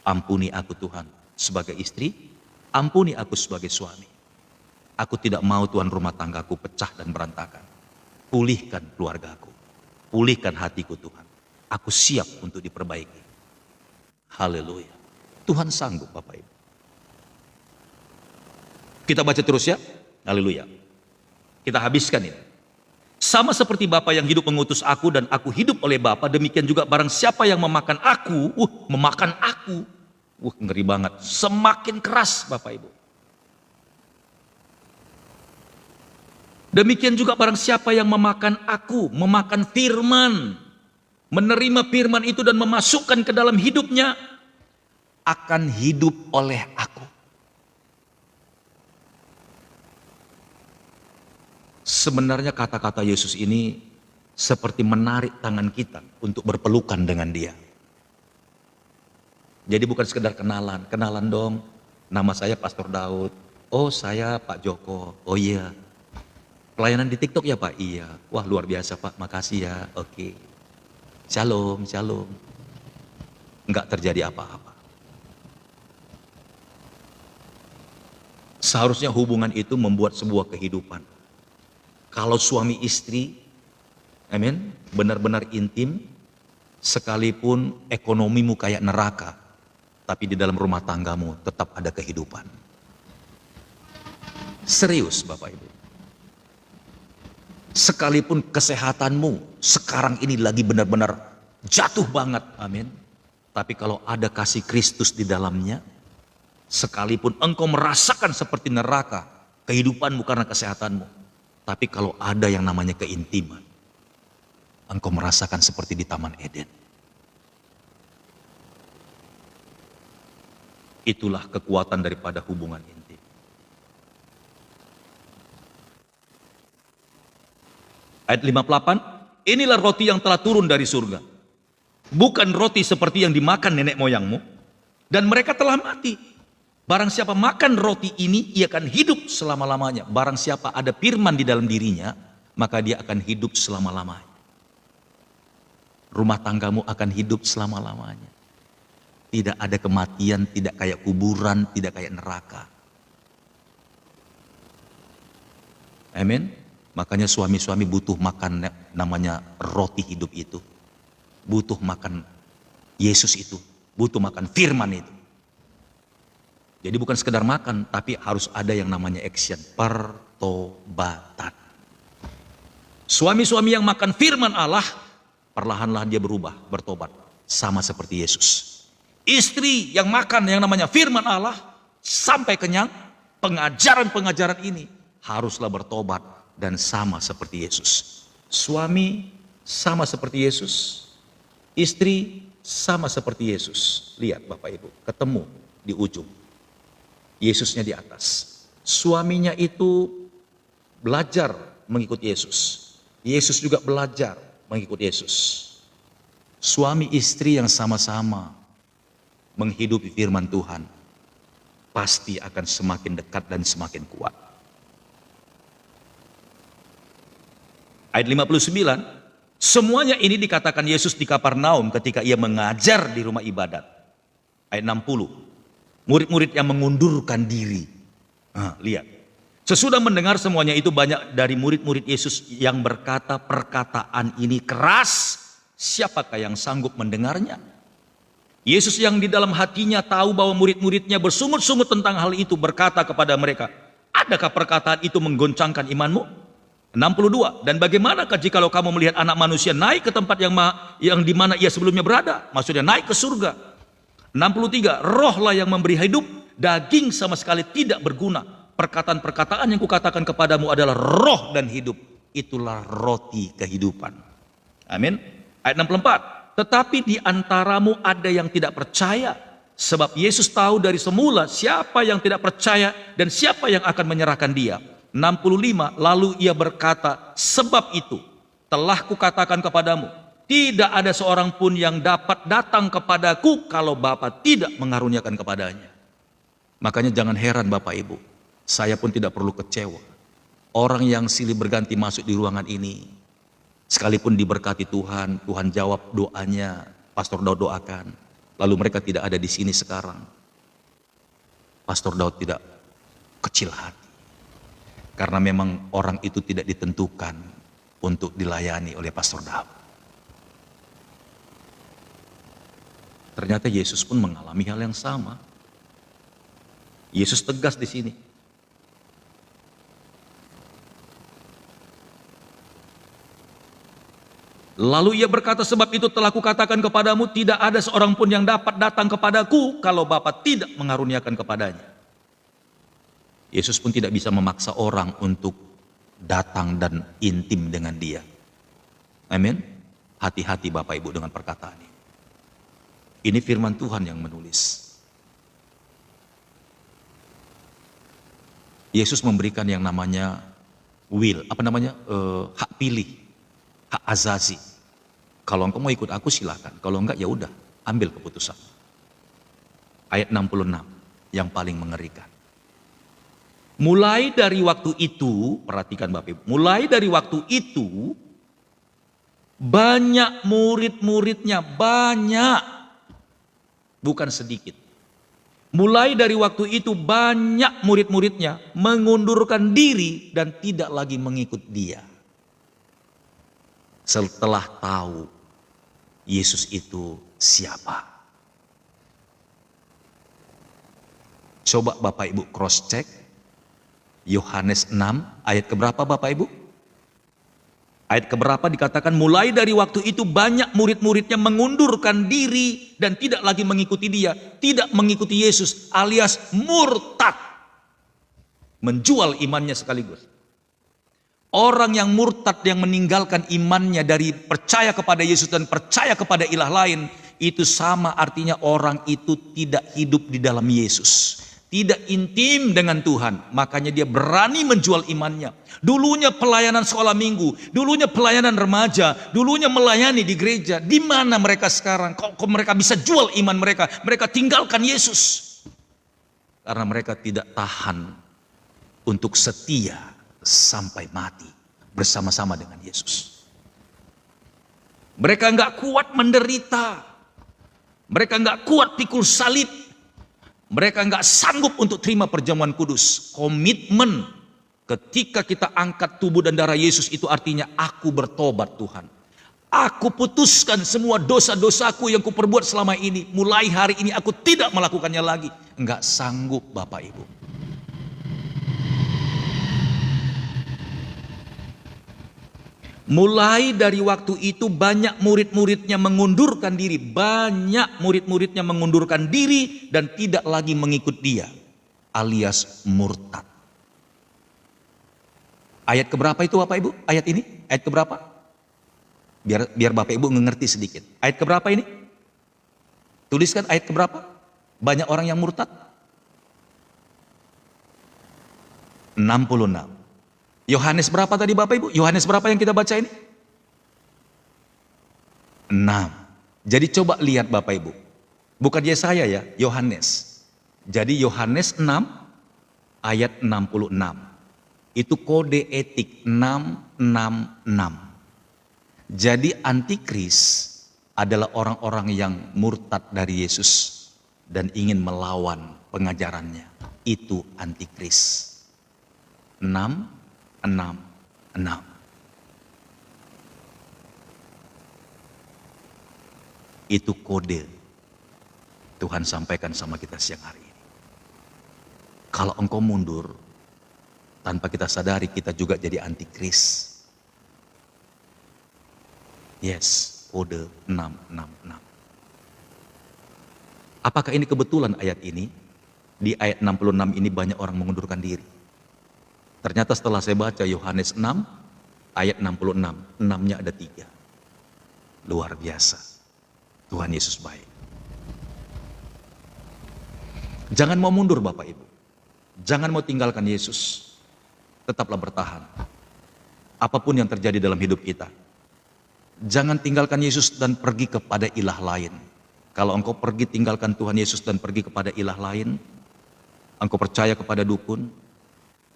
A: Ampuni aku Tuhan sebagai istri, ampuni aku sebagai suami. Aku tidak mau Tuhan rumah tanggaku pecah dan berantakan. Pulihkan keluargaku, pulihkan hatiku Tuhan. Aku siap untuk diperbaiki. Haleluya. Tuhan sanggup Bapak Ibu. Kita baca terus ya. Haleluya. Kita habiskan ini. Sama seperti Bapa yang hidup mengutus aku dan aku hidup oleh Bapa, demikian juga barang siapa yang memakan aku, ngeri banget. Semakin keras Bapak Ibu. Demikian juga barang siapa yang memakan aku, memakan firman, menerima firman itu dan memasukkan ke dalam hidupnya, akan hidup oleh aku. Sebenarnya kata-kata Yesus ini seperti menarik tangan kita untuk berpelukan dengan dia. Jadi bukan sekedar kenalan dong, nama saya Pastor Daud, oh saya Pak Joko, oh iya. Pelayanan di TikTok ya Pak? Iya. Wah luar biasa Pak, makasih ya. Oke. Shalom, shalom. Enggak terjadi apa-apa. Seharusnya hubungan itu membuat sebuah kehidupan. Kalau suami istri, amin, benar-benar intim, sekalipun ekonomimu kayak neraka, tapi di dalam rumah tanggamu tetap ada kehidupan. Serius Bapak Ibu. Sekalipun kesehatanmu sekarang ini lagi benar-benar jatuh banget, amin. Tapi kalau ada kasih Kristus di dalamnya, sekalipun engkau merasakan seperti neraka kehidupanmu karena kesehatanmu, tapi kalau ada yang namanya keintiman, engkau merasakan seperti di Taman Eden. Itulah kekuatan daripada hubungan intim. Ayat 58, inilah roti yang telah turun dari surga. Bukan roti seperti yang dimakan nenek moyangmu. Dan mereka telah mati. Barang siapa makan roti ini, ia akan hidup selama-lamanya. Barang siapa ada firman di dalam dirinya, maka dia akan hidup selama-lamanya. Rumah tanggamu akan hidup selama-lamanya. Tidak ada kematian, tidak kayak kuburan, tidak kayak neraka. Amin. Makanya suami-suami butuh makan namanya roti hidup itu. Butuh makan Yesus itu. Butuh makan firman itu. Jadi bukan sekedar makan, tapi harus ada yang namanya action. Pertobatan. Suami-suami yang makan firman Allah, perlahan-lahan dia berubah, bertobat. Sama seperti Yesus. Istri yang makan yang namanya firman Allah, sampai kenyang, pengajaran-pengajaran ini haruslah bertobat. Dan sama seperti Yesus. Suami sama seperti Yesus. Istri sama seperti Yesus. Lihat Bapak Ibu, ketemu di ujung. Yesusnya di atas. Suaminya itu belajar mengikut Yesus. Yesus juga belajar mengikut Yesus. Suami istri yang sama-sama menghidupi firman Tuhan, pasti akan semakin dekat dan semakin kuat. Ayat 59, semuanya ini dikatakan Yesus di Kapernaum ketika ia mengajar di rumah ibadat. Ayat 60, murid-murid yang mengundurkan diri. Nah, lihat. Sesudah mendengar semuanya itu, banyak dari murid-murid Yesus yang berkata, perkataan ini keras. Siapakah yang sanggup mendengarnya? Yesus yang di dalam hatinya tahu bahwa murid-muridnya bersungut-sungut tentang hal itu, berkata kepada mereka, adakah perkataan itu menggoncangkan imanmu? 62, dan bagaimanakah jikalau kamu melihat anak manusia naik ke tempat yang di mana ia sebelumnya berada? Maksudnya naik ke surga. 63, rohlah yang memberi hidup, daging sama sekali tidak berguna. Perkataan-perkataan yang kukatakan kepadamu adalah roh dan hidup. Itulah roti kehidupan. Amin. Ayat 64, tetapi di antaramu ada yang tidak percaya. Sebab Yesus tahu dari semula siapa yang tidak percaya dan siapa yang akan menyerahkan dia. 65, lalu ia berkata, sebab itu telah kukatakan kepadamu, tidak ada seorang pun yang dapat datang kepadaku kalau Bapa tidak mengaruniakan kepadanya. Makanya jangan heran Bapak Ibu, saya pun tidak perlu kecewa. Orang yang silih berganti masuk di ruangan ini, sekalipun diberkati Tuhan, Tuhan jawab doanya, Pastor Daud doakan, lalu mereka tidak ada di sini sekarang. Pastor Daud tidak kecil hati. Karena memang orang itu tidak ditentukan untuk dilayani oleh Pastor Daud. Ternyata Yesus pun mengalami hal yang sama. Yesus tegas di sini. Lalu ia berkata, sebab itu telah kukatakan kepadamu, tidak ada seorang pun yang dapat datang kepadaku kalau Bapa tidak mengaruniakan kepadanya. Yesus pun tidak bisa memaksa orang untuk datang dan intim dengan dia. Amin. Hati-hati Bapak Ibu dengan perkataan ini. Ini firman Tuhan yang menulis. Yesus memberikan yang namanya will, hak pilih, hak azazi. Kalau engkau mau ikut aku silakan, kalau enggak ya udah, ambil keputusan. Ayat 66 yang paling mengerikan. Mulai dari waktu itu, perhatikan Bapak Ibu, mulai dari waktu itu, banyak murid-muridnya, banyak, bukan sedikit. Mulai dari waktu itu banyak murid-muridnya mengundurkan diri dan tidak lagi mengikut dia. Setelah tahu Yesus itu siapa. Coba Bapak Ibu cross check. Yohanes 6 ayat keberapa Bapak Ibu? Ayat keberapa dikatakan mulai dari waktu itu banyak murid-muridnya mengundurkan diri dan tidak lagi mengikuti dia. Tidak mengikuti Yesus alias murtad. Menjual imannya sekaligus. Orang yang murtad yang meninggalkan imannya dari percaya kepada Yesus dan percaya kepada ilah lain. Itu sama artinya orang itu tidak hidup di dalam Yesus. Tidak intim dengan Tuhan, makanya dia berani menjual imannya. Dulunya pelayanan sekolah minggu, dulunya pelayanan remaja, dulunya melayani di gereja. Di mana mereka sekarang? Kok mereka bisa jual iman mereka? Mereka tinggalkan Yesus. Karena mereka tidak tahan untuk setia sampai mati bersama-sama dengan Yesus. Mereka nggak kuat menderita. Mereka nggak kuat pikul salib. Mereka nggak sanggup untuk terima perjamuan kudus. Komitmen ketika kita angkat tubuh dan darah Yesus itu artinya aku bertobat Tuhan. Aku putuskan semua dosa-dosaku yang kuperbuat selama ini. Mulai hari ini aku tidak melakukannya lagi. Nggak sanggup Bapak Ibu. Mulai dari waktu itu banyak murid-muridnya mengundurkan diri. Banyak murid-muridnya mengundurkan diri dan tidak lagi mengikut dia. Alias murtad. Ayat keberapa itu Bapak Ibu? Ayat ini? Ayat keberapa? Biar Bapak Ibu mengerti sedikit. Ayat keberapa ini? Tuliskan ayat keberapa? Banyak orang yang murtad? 66. Yohanes berapa tadi Bapak Ibu? Yohanes berapa yang kita baca ini? 6. Jadi coba lihat Bapak Ibu. Bukan Yesaya ya, Yohanes. Jadi Yohanes 6 ayat 66. Itu kode etik 666. Jadi antikris adalah orang-orang yang murtad dari Yesus dan ingin melawan pengajarannya. Itu antikris. 666. Itu kode Tuhan sampaikan sama kita siang hari ini. Kalau engkau mundur, tanpa kita sadari kita juga jadi antikris. Yes, kode 666. Apakah ini kebetulan ayat ini? Di ayat 66 ini banyak orang mengundurkan diri. Ternyata setelah saya baca Yohanes 6 ayat 66, 6-nya ada 3. Luar biasa. Tuhan Yesus baik. Jangan mau mundur Bapak Ibu. Jangan mau tinggalkan Yesus. Tetaplah bertahan. Apapun yang terjadi dalam hidup kita. Jangan tinggalkan Yesus dan pergi kepada ilah lain. Kalau engkau pergi tinggalkan Tuhan Yesus dan pergi kepada ilah lain, engkau percaya kepada dukun,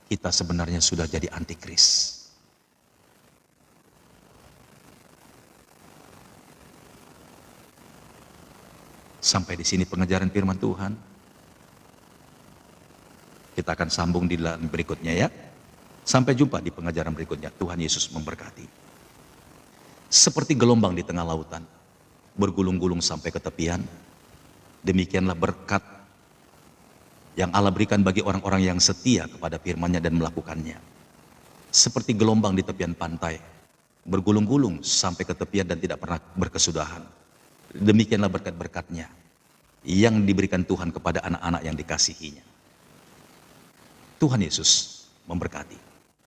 A: kita sebenarnya sudah jadi antikris. Sampai di sini pengajaran firman Tuhan. Kita akan sambung di dalam berikutnya ya. Sampai jumpa di pengajaran berikutnya. Tuhan Yesus memberkati. Seperti gelombang di tengah lautan, bergulung-gulung sampai ke tepian. Demikianlah berkat yang Allah berikan bagi orang-orang yang setia kepada firman-Nya dan melakukannya. Seperti gelombang di tepian pantai, bergulung-gulung sampai ke tepian dan tidak pernah berkesudahan. Demikianlah berkat-berkat-Nya yang diberikan Tuhan kepada anak-anak yang dikasihi-Nya. Tuhan Yesus memberkati.